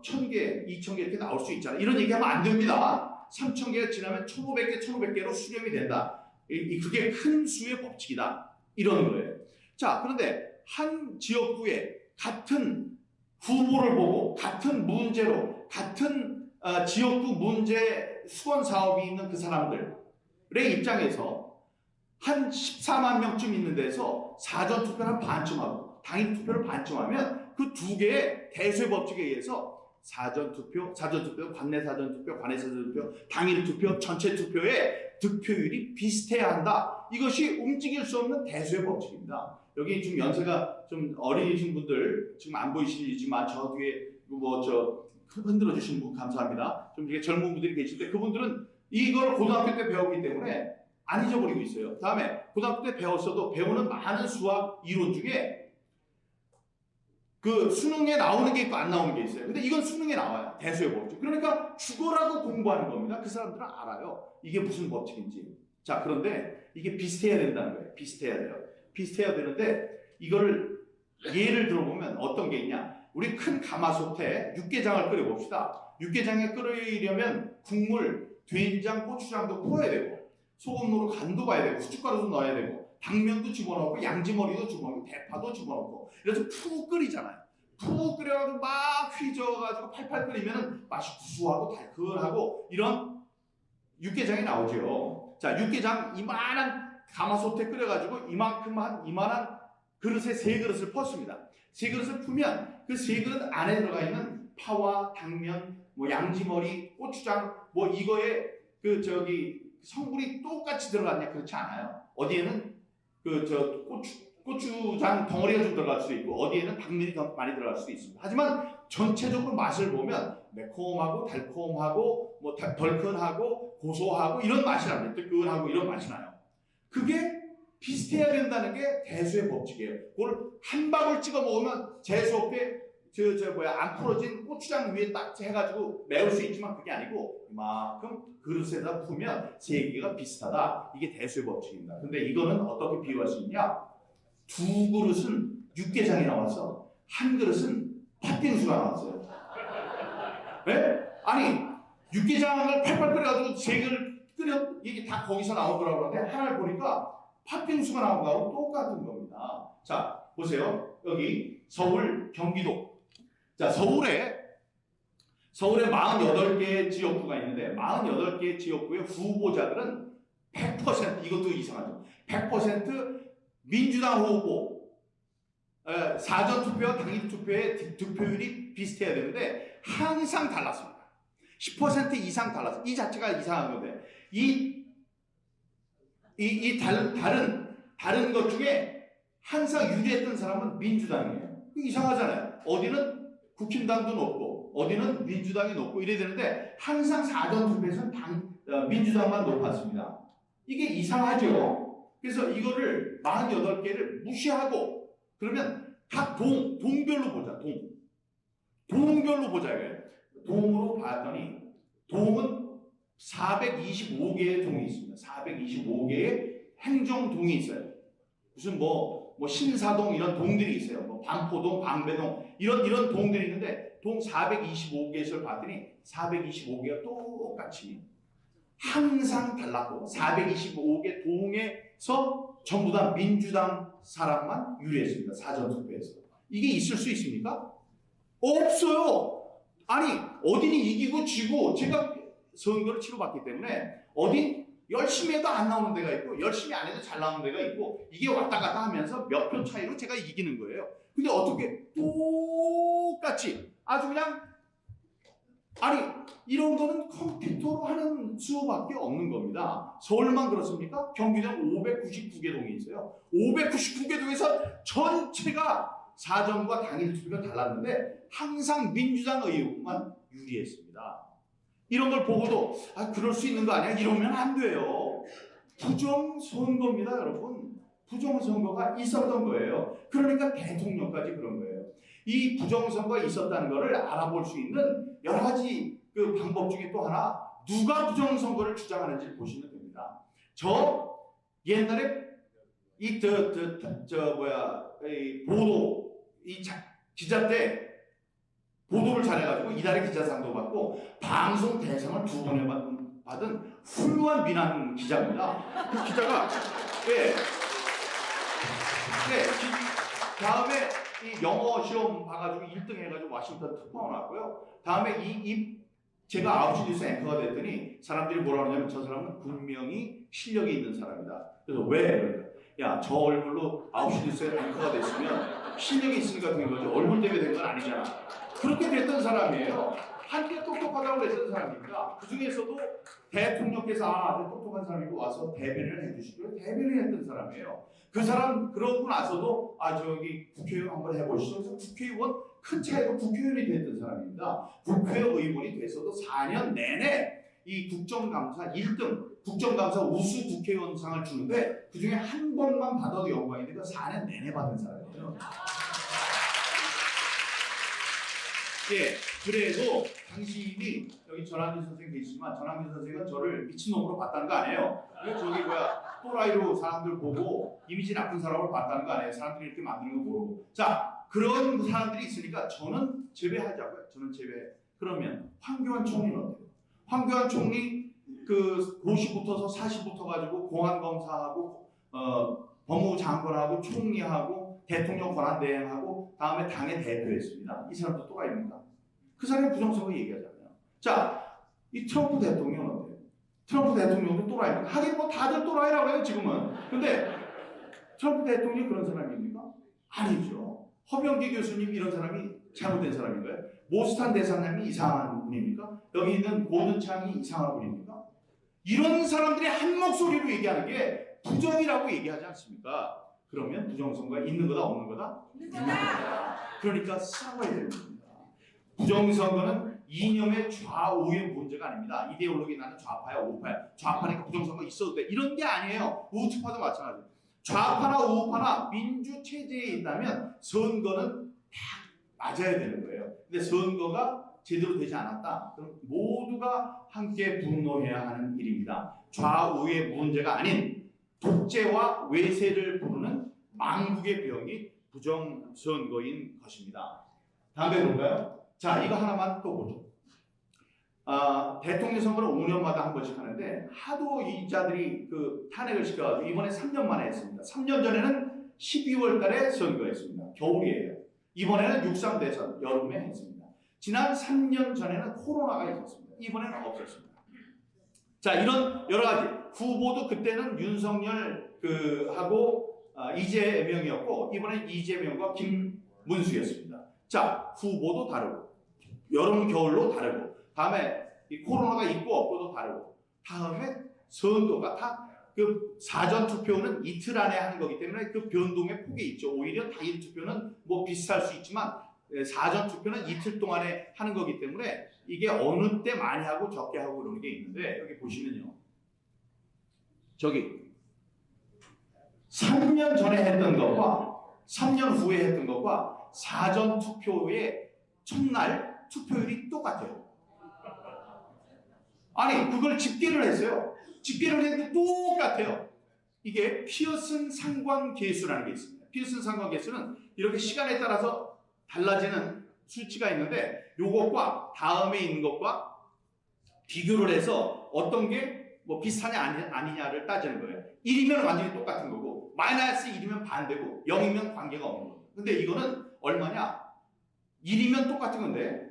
1000개, 2000개 이렇게 나올 수 있잖아. 이런 얘기하면 안 됩니다. 3000개가 지나면 1500개, 1500개로 수렴이 된다. 그게 큰 수의 법칙이다. 이런 거예요. 자, 그런데 한 지역구에 같은 후보를 보고 같은 문제로 같은 지역구 문제 수건 사업이 있는 그 사람들의 입장에서 한 14만 명쯤 있는 데서 사전투표를 한 반쯤 하고 당일 투표를 반쯤 하면 그 두 개의 대수의 법칙에 의해서 사전투표, 관내 사전투표, 당일 투표, 전체 투표의 득표율이 비슷해야 한다. 이것이 움직일 수 없는 대수의 법칙입니다. 여기 지금 연세가 좀 어리신 분들 지금 안 보이시지만 저 뒤에 흔들어 주신 분 감사합니다. 좀 이렇게 젊은 분들이 계신데 그분들은 이걸 고등학교 때 배웠기 때문에 안 잊어버리고 있어요. 다음에 고등학교 때 배웠어도 배우는 많은 수학 이론 중에 그 수능에 나오는 게 있고 안 나오는 게 있어요. 근데 이건 수능에 나와요. 대수의 법칙. 그러니까 죽어라고 공부하는 겁니다. 그 사람들은 알아요. 이게 무슨 법칙인지. 자, 그런데 이게 비슷해야 된다는 거예요. 비슷해야 돼요. 비슷해야 되는데 이거를 예를 들어보면 어떤 게 있냐. 우리 큰 가마솥에 육개장을 끓여봅시다. 육개장에 끓이려면 국물, 된장, 고추장도 풀어야 되고 소금으로 간도 봐야 되고 후춧가루도 넣어야 되고 당면도 집어넣고 양지머리도 집어넣고 대파도 집어넣고 그래서 푹 끓이잖아요. 푹 끓여가지고 막 휘저어가지고 팔팔 끓이면 맛이 구수하고 달큰하고 이런 육개장이 나오죠. 자, 육개장 이만한 가마솥에 끓여가지고 이만한 그릇에 3그릇을 퍼습니다. 3그릇을 풀면 그 3그릇 안에 들어가 있는 파와 당면, 양지머리, 고추장 이거에 성분이 똑같이 들어갔냐? 그렇지 않아요. 어디에는 고추장 덩어리가 좀 들어갈 수도 있고 어디에는 당면이 더 많이 들어갈 수도 있습니다. 하지만 전체적으로 맛을 보면 매콤하고 달콤하고 덜큰하고 고소하고 이런 맛이 납니다. 뜨끈하고 이런 맛이 나요. 그게 비슷해야 된다는 게 대수의 법칙이에요. 그걸 한 방울 찍어 먹으면 재수없게 안 풀어진 고추장 위에 딱 해가지고 매울 수 있지만 그게 아니고 이만큼 그릇에다 부으면 3개가 비슷하다. 이게 대수의 법칙입니다. 근데 이거는 어떻게 비유할 수 있냐? 2그릇은 육개장이 나와서 한 그릇은 팥빙수가 나왔어요. 네? 아니 육개장을 팔팔 끓여가지고 3개를 이게 다 거기서 나온 거라고 하는데 하나를 보니까 팥빙수가 나온 거하고 똑같은 겁니다. 자, 보세요. 여기 서울, 경기도. 자, 서울에 48개의 지역구가 있는데 48개의 지역구의 후보자들은 100% 이것도 이상하죠. 100% 민주당 후보 사전투표와 당일투표의 득표율이 비슷해야 되는데 항상 달랐습니다. 10% 이상 달랐어요. 이 자체가 이상한 건데 다른 것 중에 항상 유리했던 사람은 민주당이에요. 이상하잖아요. 어디는 국힘당도 높고 어디는 민주당이 높고 이래야 되는데 항상 사전투표에서는 민주당만 높았습니다. 이게 이상하죠. 그래서 이거를 48개를 무시하고 그러면 각 동별로 보자. 동별로 보자. 동으로 봤더니 동은 425개의 동이 있습니다. 425개의 행정동이 있어요. 무슨 신사동 이런 동들이 있어요. 반포동, 방배동 이런 동들이 있는데 동 425개를 봤더니 425개가 똑같이 항상 달랐고 425개 동에서 전부 다 민주당 사람만 유리했습니다. 사전투표에서. 이게 있을 수 있습니까? 없어요. 아니 어딘이 이기고 지고 제가 선거를 치러봤기 때문에 어딘 열심히 해도 안 나오는 데가 있고 열심히 안 해도 잘 나오는 데가 있고 이게 왔다 갔다 하면서 몇 표 차이로 제가 이기는 거예요. 근데 어떻게 똑같이 아주 그냥 이런 거는 컴퓨터로 하는 수밖에 없는 겁니다. 서울만 그렇습니까? 경기도는 599개 동이 있어요. 599개 동에서 전체가 사전과 당일 투표가 달랐는데 항상 민주당 의원만 유리했습니다. 이런 걸 보고도 그럴 수 있는 거 아니야? 이러면 안 돼요. 부정선거입니다, 여러분. 부정선거가 있었던 거예요. 그러니까 대통령까지 그런 거예요. 이 부정선거가 있었다는 것을 알아볼 수 있는 여러 가지 그 방법 중에 또 하나, 누가 부정선거를 주장하는지 보시면 됩니다. 저 옛날에 이 보도 기자 때 보도를 잘해가지고 이달의 기자상도 받고 방송 대상을 2번에 받은 훌륭한 민한 기자입니다. 그 기자가 다음에 이 영어 시험 봐가지고 1등 해가지고 워싱턴 특파원 나왔고요. 다음에 제가 9시 뉴스 앵커가 됐더니 사람들이 뭐라 그러냐면 저 사람은 분명히 실력이 있는 사람이다. 그래서 왜? 그러니까 야, 저 얼굴로 9시 뉴스 앵커가 됐으면 실력이 있으니까 된 거지 얼굴 때문에 된 건 아니잖아. 그렇게 됐던 사람이에요. 한때 똑똑하다고 그랬던 사람입니다. 그 중에서도 대통령께서 똑똑한 사람이고 와서 대변을 해주시고 대변을 했던 사람이에요. 그 사람 그러고 나서도 저기 국회의원 한번 해보시죠. 그래서 국회의원 큰 차이로 국회의원이 됐던 사람입니다. 국회의원이 돼서도 4년 내내 이 국정감사 1등, 국정감사 우수 국회의원상을 주는데 그 중에 한 번만 받아도 영광인데 그 4년 내내 받은 사람이에요. 예, 그래도 당신이 여기 전한길 선생 계시지만 전한길 선생은 저를 미친놈으로 봤다는 거 아니에요. 저기 또라이로 사람들 보고 이미지 나쁜 사람으로 봤다는 거 아니에요. 사람들이 이렇게 만드는 거 모르고. 자, 그런 사람들이 있으니까 저는 제외하자고요. 저는 제외. 그러면 황교안 총리는 어때요? 황교안 총리 그 고시부터서 사시부터 가지고 공안검사하고 법무부 장관하고 총리하고 대통령 권한대행하고 다음에 당의 대표였습니다. 이 사람도 또라이입니까? 그 사람이 부정선거 얘기하잖아요. 자, 이 트럼프 대통령은 어때요? 트럼프 대통령도 또라이입니까? 하긴 뭐 다들 또라이라고 해요 지금은. 근데 트럼프 대통령이 그런 사람입니까? 아니죠. 허병기 교수님 이런 사람이 잘못된 사람인가요? 모스탄 대사님이 이상한 분입니까? 여기 있는 고든창이 이상한 분입니까? 이런 사람들이 한 목소리로 얘기하는 게 부정이라고 얘기하지 않습니까? 그러면 부정선거가 있는 거다 없는 거다? 있는 거다. 그러니까 싸워야 되는 겁니다. 부정선거는 이념의 좌우의 문제가 아닙니다. 이데올로기 나는 좌파야 우파야. 좌파니까 부정선거 있어도 돼. 이런 게 아니에요. 우파도 마찬가지예요. 좌파나 우파나 민주체제에 있다면 선거는 다 맞아야 되는 거예요. 근데 선거가 제대로 되지 않았다. 그럼 모두가 함께 분노해야 하는 일입니다. 좌우의 문제가 아닌 독재와 외세를 부르는 망국의 병이 부정선거인 것입니다. 다음에 볼까요? 자, 이거 하나만 또 보죠. 대통령 선거를 5년마다 한 번씩 하는데 하도 이 자들이 그 탄핵을 시켜가지고 이번에 3년 만에 했습니다. 3년 전에는 12월 달에 선거했습니다. 겨울이에요. 이번에는 6.3 대선 여름에 했습니다. 지난 3년 전에는 코로나가 있었습니다. 이번에는 없었습니다. 자, 이런 여러 가지 후보도 그때는 윤석열 하고 이재명이었고 이번엔 이재명과 김문수였습니다. 자, 후보도 다르고 여름 겨울로 다르고 다음에 이 코로나가 있고 없고도 다르고 다음에 선거가 다 그 사전 투표는 이틀 안에 하는 거기 때문에 그 변동의 폭이 있죠. 오히려 당일 투표는 뭐 비슷할 수 있지만 사전 투표는 이틀 동안에 하는 거기 때문에 이게 어느 때 많이 하고 적게 하고 그러는 게 있는데 여기 보시면요. 저기 3년 전에 했던 것과 3년 후에 했던 것과 사전 투표의 첫날 투표율이 똑같아요. 아니 그걸 집계를 했어요. 집계를 했는데 똑같아요. 이게 피어슨 상관계수라는 게 있습니다. 피어슨 상관계수는 이렇게 시간에 따라서 달라지는 수치가 있는데 이것과 다음에 있는 것과 비교를 해서 어떤 게 뭐 비슷하냐 아니냐를 따지는 거예요. 1이면 완전히 똑같은 거고 마이너스 1이면 반대고 0이면 관계가 없는 거예요. 근데 이거는 얼마냐? 1이면 똑같은 건데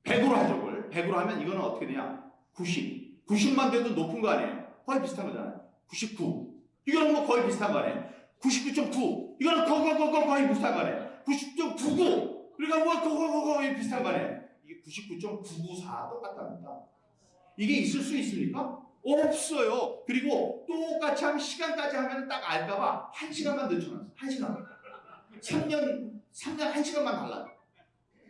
100으로 하죠. 그걸 100으로 하면 이거는 어떻게 되냐? 90. 90만 돼도 높은 거 아니에요? 거의 비슷한 거잖아요. 99. 이거는 뭐 거의 비슷한 거 아니에요? 99.9. 이거는 거의 비슷한 거 아니에요? 90.99. 그러니까 뭐 거의 비슷한 거 아니에요? 이게 99.994 똑같답니다. 이게 있을 수 있습니까? 없어요. 그리고 똑같이 하면 시간까지 하면 딱 알까봐 1시간만 늦춰놨어요. 1시간만. 3년 1시간만 달라요.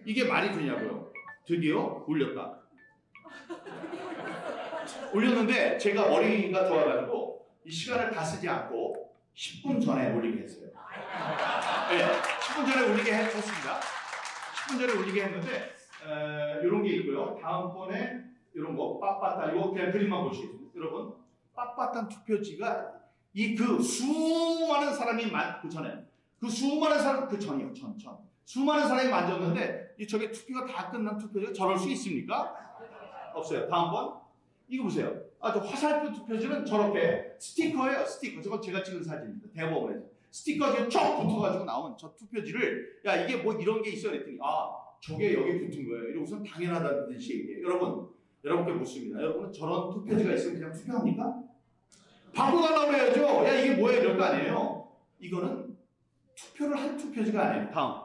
이게 말이 되냐고요? 드디어 올렸다. 올렸는데 제가 머리가 좋아가지고 이 시간을 다 쓰지 않고 10분 전에 올리게 했어요. 네, 10분 전에 올리게 했습니다. 10분 전에 올리게 했는데 이런 게 있고요. 다음번에 이런 거 빳빳한 이거 그냥 그림만 보시겠습니다. 여러분 빳빳한 투표지가 이 그 수많은 사람이 그 전에 그 수많은 사람 그 전이요 전 수많은 사람이 만졌는데 이 저게 투표가 다 끝난 투표지가 저럴 수 있습니까? 없어요. 다음번 이거 보세요. 저 화살표 투표지는 저렇게 스티커예요. 스티커. 저건 제가 찍은 사진입니다. 대법원에서 스티커가 쭉 붙어가지고 나온 저 투표지를 야 이게 뭐 이런 게 있어 그랬더니 저게 여기 붙은 거예요. 이러고선 당연하다는 듯이 얘기해요. 여러분께 묻습니다. 여러분은 저런 투표지가 있으면 그냥 투표합니까? 바꿔달라고 해야죠. 야 이게 뭐야 이럴 거 아니에요. 이거는 투표를 한 투표지가 아니에요. 다음.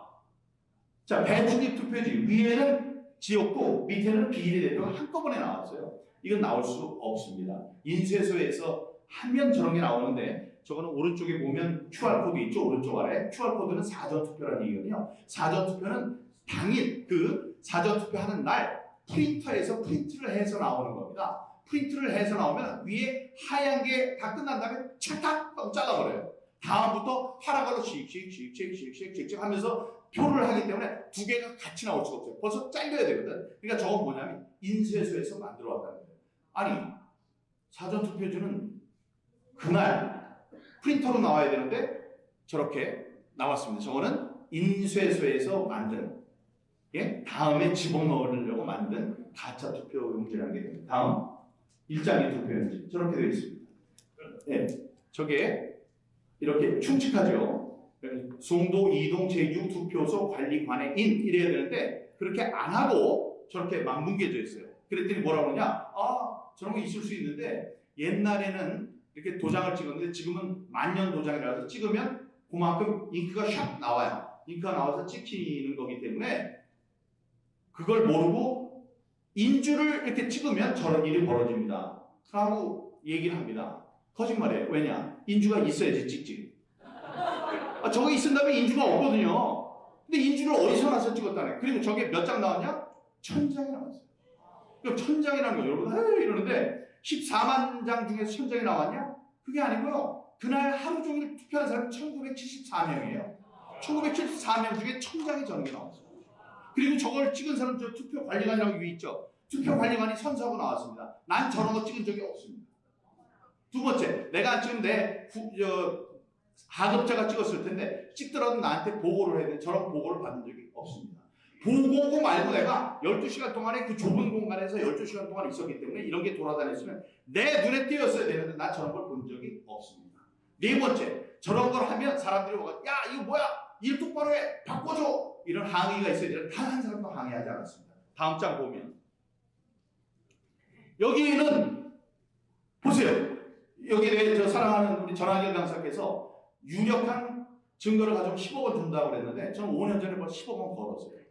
자 배출입 투표지 위에는 지역구 밑에는 비례대표가 한꺼번에 나왔어요. 이건 나올 수 없습니다. 인쇄소에서 하면 저런 게 나오는데 저거는 오른쪽에 보면 QR코드 있죠. 오른쪽 아래 QR코드는 사전투표라는 얘기거든요. 사전투표는 당일 그 사전투표하는 날 프린터에서 프린트를 해서 나오는 겁니다. 프린트를 해서 나오면 위에 하얀 게 다 끝난 다음에 착탁 하고 잘라버려요. 다음부터 파란 걸로 씩씩 하면서 표를 하기 때문에 두 개가 같이 나올 수가 없어요. 벌써 잘려야 되거든. 그러니까 저건 뭐냐면 인쇄소에서 만들어 왔다는 거예요. 아니 사전투표지는 그날 프린터로 나와야 되는데 저렇게 나왔습니다. 저거는 인쇄소에서 만든 다음에 집어넣으려고 만든 가짜 투표용지라는 게 됩니다. 다음 일장기 투표용지 저렇게 되어 있습니다. 저게 이렇게 충칙하죠. 송도, 이동, 제주 투표소 관리관의 인 이래야 되는데 그렇게 안 하고 저렇게 막 뭉개져 있어요. 그랬더니 뭐라고 하냐? 저런 거 있을 수 있는데 옛날에는 이렇게 도장을 찍었는데 지금은 만년 도장이라서 찍으면 그만큼 잉크가 샥 나와요. 잉크가 나와서 찍히는 거기 때문에 그걸 모르고 인주를 이렇게 찍으면 저런 일이 벌어집니다. 라고 얘기를 합니다. 거짓말이에요. 왜냐? 인주가 있어야지 찍지. 저거 있은 다음에 인주가 없거든요. 근데 인주를 어디서 나서 찍었다네. 그리고 저게 몇 장 나왔냐? 1000장이 나왔어요. 그럼 1000장이라는 거죠. 여러분 이러는데 14만 장 중에서 1000장이 나왔냐? 그게 아니고요. 그날 하루 종일 투표한 사람이 1974명이에요. 1974명 중에 1000장이 저런 게 나왔어요. 그리고 저걸 찍은 사람 저 투표관리관이라고 위에 있죠. 투표관리관이 선서하고 나왔습니다. 난 저런 거 찍은 적이 없습니다. 두 번째, 내가 지금 내 하급자가 찍었을 텐데 찍더라도 나한테 보고를 해야 돼. 저런 보고를 받은 적이 없습니다. 보고 말고 내가 12시간 동안에 그 좁은 공간에서 12시간 동안 있었기 때문에 이런 게 돌아다녔으면 내 눈에 띄었어야 되는데 나 저런 걸 본 적이 없습니다. 네 번째, 저런 걸 하면 사람들이 와서 야 이거 뭐야? 일 똑바로 해! 바꿔줘! 이런 항의가 있어야 되는데 단 한 사람도 항의하지 않았습니다. 다음 장 보면 여기는 보세요. 여기에 저 사랑하는 우리 전하길 강사께서 유력한 증거를 가지고 10억 원 준다고 그랬는데 저는 5년 전에 벌써 10억 원 걸었어요.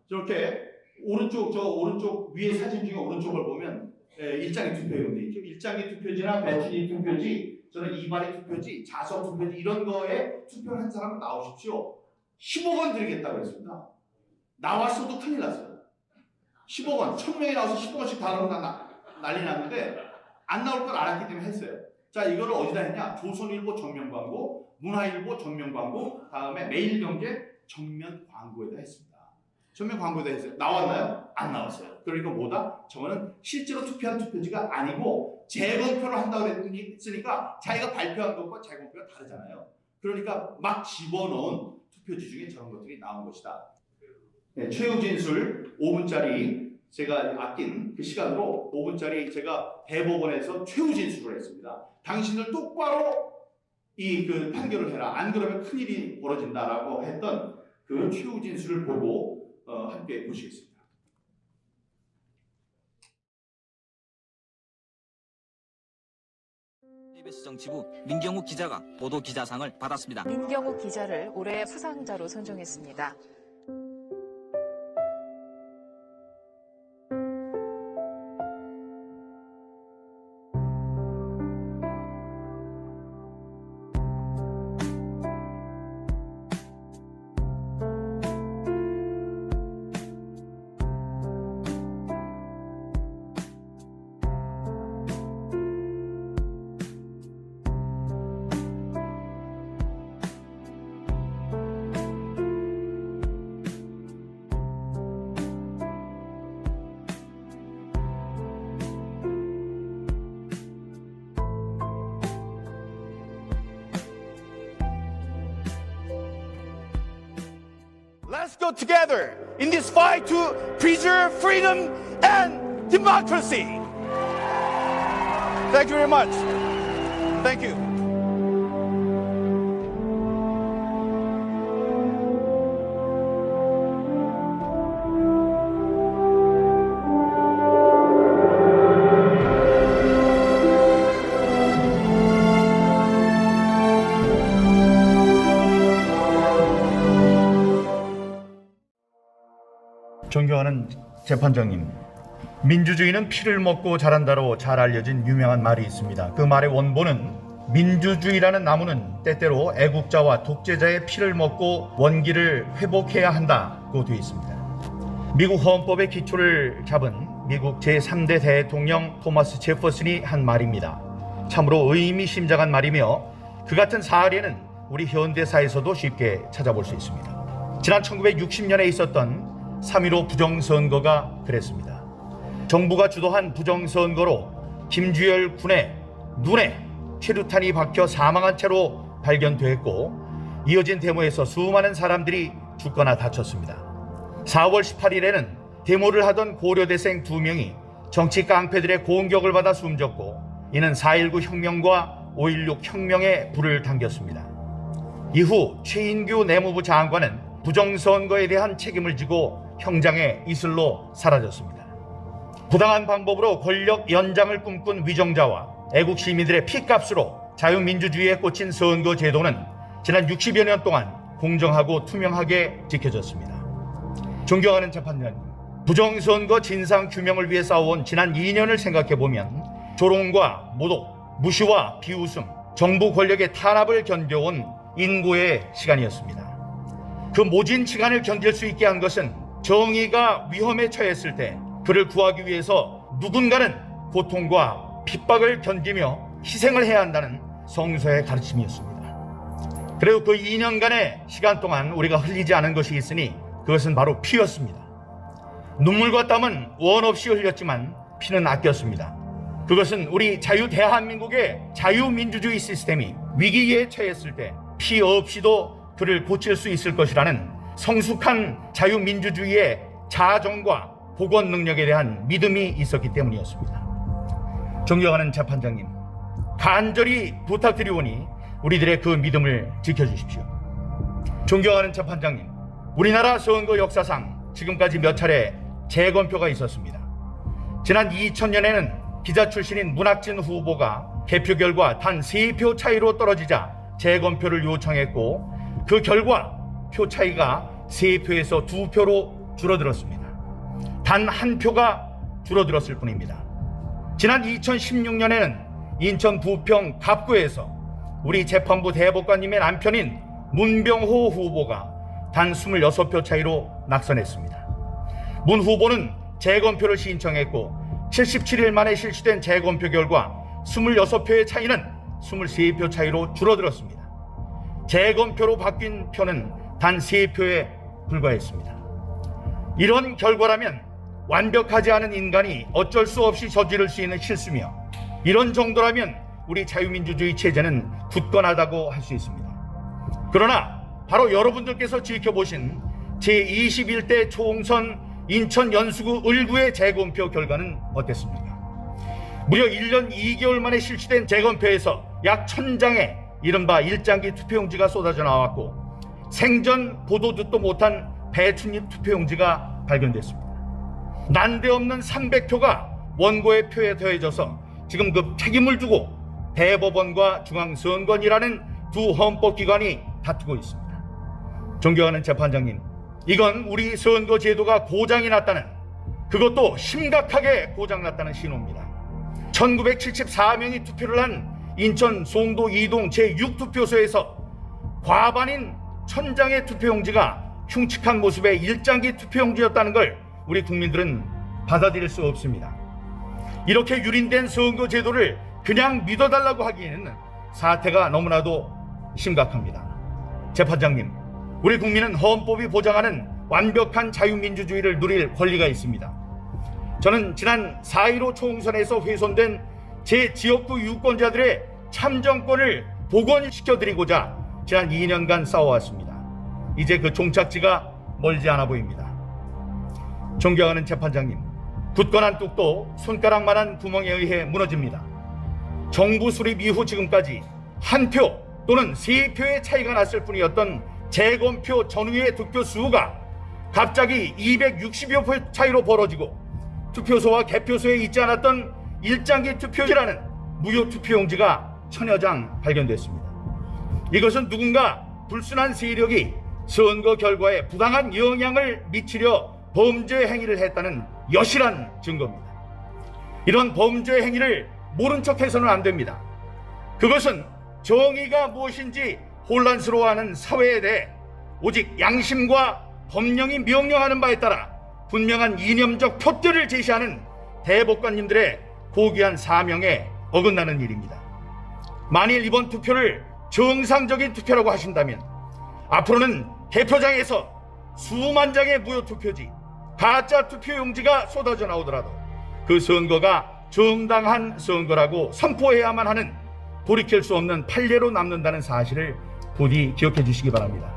저렇게 오른쪽 위에 사진 중에 오른쪽을 보면 일장기 투표용 돼 있죠. 일장기 투표지나 배출입 투표지, 저는 이발의 투표지, 자석 투표지 이런 거에 투표를 한 사람은 나오십시오. 10억 원 드리겠다고 했습니다. 나왔어도 큰일 났어요. 10억 원, 1000명이 나와서 10억 원씩 달라고 난리 났는데 안 나올 걸 알았기 때문에 했어요. 자, 이거를 어디다 했냐? 조선일보 전면 광고, 문화일보 전면 광고, 다음에 매일경제 전면 광고에다 했습니다. 전면 광고에다 했어요. 나왔나요? 안 나왔어요. 그러니까 뭐다? 저거는 실제로 투표한 투표지가 아니고 재검표를 한다고 했으니까 자기가 발표한 것과 재검표가 다르잖아요. 그러니까 막 집어넣은 투표지 중에 저런 것들이 나온 것이다. 최후 진술 5분짜리 제가 아낀 그 시간으로 5분짜리 제가 대법원에서 최후 진술을 했습니다. 당신들 똑바로 그 판결을 해라. 안 그러면 큰일이 벌어진다라고 했던 그 최후 진술을 보고 함께 보시겠습니다. KBS 정치부 민경욱 기자가 보도 기자상을 받았습니다. 민경욱 기자를 올해 수상자로 선정했습니다. stand together in this fight to preserve freedom and democracy. Thank you very much. Thank you. 존경하는 재판장님, 민주주의는 피를 먹고 자란다로 잘 알려진 유명한 말이 있습니다. 그 말의 원본은 민주주의라는 나무는 때때로 애국자와 독재자의 피를 먹고 원기를 회복해야 한다고 되어 있습니다. 미국 헌법의 기초를 잡은 미국 제3대 대통령 토마스 제퍼슨이 한 말입니다. 참으로 의미심장한 말이며 그 같은 사례는 우리 현대사에서도 쉽게 찾아볼 수 있습니다. 지난 1960년에 있었던 3.15 부정선거가 그랬습니다. 정부가 주도한 부정선거로 김주열 군의 눈에 최루탄이 박혀 사망한 채로 발견됐고, 이어진 데모에서 수많은 사람들이 죽거나 다쳤습니다. 4월 18일에는 데모를 하던 고려대생 2명이 정치 깡패들의 공격을 받아 숨졌고, 이는 4.19 혁명과 5.16 혁명에 불을 당겼습니다. 이후 최인규 내무부 장관은 부정선거에 대한 책임을 지고 형장의 이슬로 사라졌습니다. 부당한 방법으로 권력 연장을 꿈꾼 위정자와 애국 시민들의 피값으로 자유민주주의에 꽂힌 선거 제도는 지난 60여 년 동안 공정하고 투명하게 지켜졌습니다. 존경하는 재판장님, 부정선거 진상 규명을 위해 싸워온 지난 2년을 생각해보면 조롱과 모독, 무시와 비웃음, 정부 권력의 탄압을 견뎌온 인고의 시간이었습니다. 그 모진 시간을 견딜 수 있게 한 것은 정의가 위험에 처했을 때 그를 구하기 위해서 누군가는 고통과 핍박을 견디며 희생을 해야 한다는 성서의 가르침이었습니다. 그리고 그 2년간의 시간 동안 우리가 흘리지 않은 것이 있으니 그것은 바로 피였습니다. 눈물과 땀은 원 없이 흘렸지만 피는 아꼈습니다. 그것은 우리 자유 대한민국의 자유민주주의 시스템이 위기에 처했을 때 피 없이도 그를 고칠 수 있을 것이라는 성숙한 자유민주주의의 자정과 복원 능력에 대한 믿음이 있었기 때문이었습니다. 존경하는 재판장님, 간절히 부탁드리오니 우리들의 그 믿음을 지켜주십시오. 존경하는 재판장님, 우리나라 선거 역사상 지금까지 몇 차례 재검표가 있었습니다. 지난 2000년에는 기자 출신인 문학진 후보가 개표 결과 단 3표 차이로 떨어지자 재검표를 요청했고, 그 결과 표 차이가 3표에서 2표로 줄어들었습니다. 단 1표가 줄어들었을 뿐입니다. 지난 2016년에는 인천 부평 갑구에서 우리 재판부 대법관님의 남편인 문병호 후보가 단 26표 차이로 낙선했습니다. 문 후보는 재검표를 신청했고 77일 만에 실시된 재검표 결과 26표의 차이는 23표 차이로 줄어들었습니다. 재검표로 바뀐 표는 단 3표에 불과했습니다. 이런 결과라면 완벽하지 않은 인간이 어쩔 수 없이 저지를 수 있는 실수며, 이런 정도라면 우리 자유민주주의 체제는 굳건하다고 할 수 있습니다. 그러나 바로 여러분들께서 지켜보신 제21대 총선 인천 연수구 을구의 재검표 결과는 어땠습니까? 무려 1년 2개월 만에 실시된 재검표에서 약 1000장의 이른바 일장기 투표용지가 쏟아져 나왔고, 생전 보도 듣도 못한 배춧잎 투표용지가 발견됐습니다. 난데없는 300표가 원고의 표에 더해져서 지금 그 책임을 두고 대법원과 중앙선관위라는 두 헌법기관이 다투고 있습니다. 존경하는 재판장님, 이건 우리 선거제도가 고장이 났다는, 그것도 심각하게 고장났다는 신호입니다. 1974명이 투표를 한 인천 송도 이동 제6투표소에서 과반인 1000장의 투표용지가 흉측한 모습의 일장기 투표용지였다는 걸 우리 국민들은 받아들일 수 없습니다. 이렇게 유린된 선거제도를 그냥 믿어달라고 하기에는 사태가 너무나도 심각합니다. 재판장님, 우리 국민은 헌법이 보장하는 완벽한 자유민주주의를 누릴 권리가 있습니다. 저는 지난 4.15 총선에서 훼손된 제 지역구 유권자들의 참정권을 복원시켜드리고자 지난 2년간 싸워왔습니다. 이제 그 종착지가 멀지 않아 보입니다. 존경하는 재판장님, 굳건한 뚝도 손가락만한 구멍에 의해 무너집니다. 정부 수립 이후 지금까지 한 표 또는 3표의 차이가 났을 뿐이었던 재검표 전후의 득표 수가 갑자기 260여 표 차이로 벌어지고 투표소와 개표소에 있지 않았던 일장기 투표지라는 무효 투표용지가 천여 장 발견됐습니다. 이것은 누군가 불순한 세력이 선거 결과에 부당한 영향을 미치려 범죄 행위를 했다는 여실한 증거입니다. 이런 범죄 행위를 모른 척해서는 안 됩니다. 그것은 정의가 무엇인지 혼란스러워하는 사회에 대해 오직 양심과 법령이 명령하는 바에 따라 분명한 이념적 표들을 제시하는 대법관님들의 고귀한 사명에 어긋나는 일입니다. 만일 이번 투표를 정상적인 투표라고 하신다면 앞으로는 개표장에서 수만 장의 무효 투표지, 가짜 투표용지가 쏟아져 나오더라도 그 선거가 정당한 선거라고 선포해야만 하는 돌이킬 수 없는 판례로 남는다는 사실을 부디 기억해 주시기 바랍니다.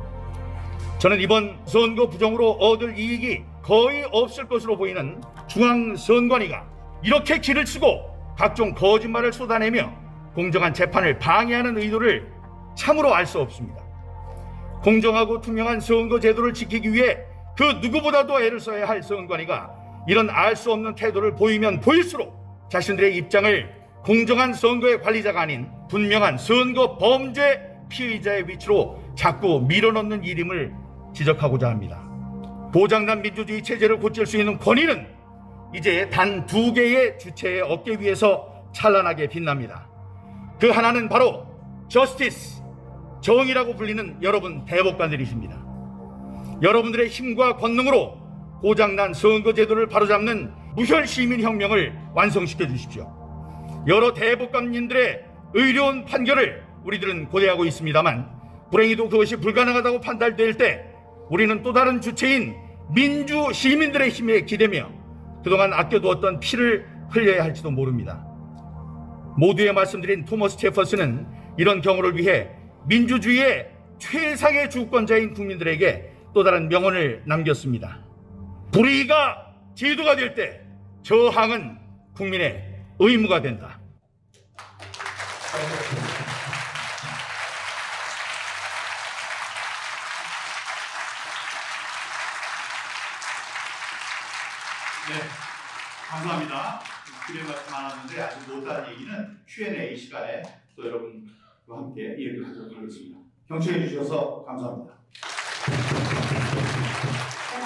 저는 이번 선거 부정으로 얻을 이익이 거의 없을 것으로 보이는 중앙선관위가 이렇게 길을 쓰고 각종 거짓말을 쏟아내며 공정한 재판을 방해하는 의도를 참으로 알 수 없습니다. 공정하고 투명한 선거 제도를 지키기 위해 그 누구보다도 애를 써야 할 선관위가 이런 알 수 없는 태도를 보이면 보일수록 자신들의 입장을 공정한 선거의 관리자가 아닌 분명한 선거 범죄 피의자의 위치로 자꾸 밀어넣는 일임을 지적하고자 합니다. 고장난 민주주의 체제를 고칠 수 있는 권위는 이제 단 2개의 주체의 어깨 위에서 찬란하게 빛납니다. 그 하나는 바로 저스티스, 정의라고 불리는 여러분 대법관들이십니다. 여러분들의 힘과 권능으로 고장난 선거제도를 바로잡는 무혈 시민혁명을 완성시켜 주십시오. 여러 대법관님들의 의로운 판결을 우리들은 고대하고 있습니다만 불행히도 그것이 불가능하다고 판단될 때 우리는 또 다른 주체인 민주 시민들의 힘에 기대며 그동안 아껴두었던 피를 흘려야 할지도 모릅니다. 모두에 말씀드린 토머스 제퍼슨은 이런 경우를 위해 민주주의의 최상의 주권자인 국민들에게 또 다른 명언을 남겼습니다. 불의가 제도가 될 때 저항은 국민의 의무가 된다. 네, 감사합니다. 기대 말씀 많았는데 아직 못한 얘기는 Q&A 시간에 또 여러분과 함께 이야기를 하도록 하겠습니다. 경청해 주셔서 감사합니다.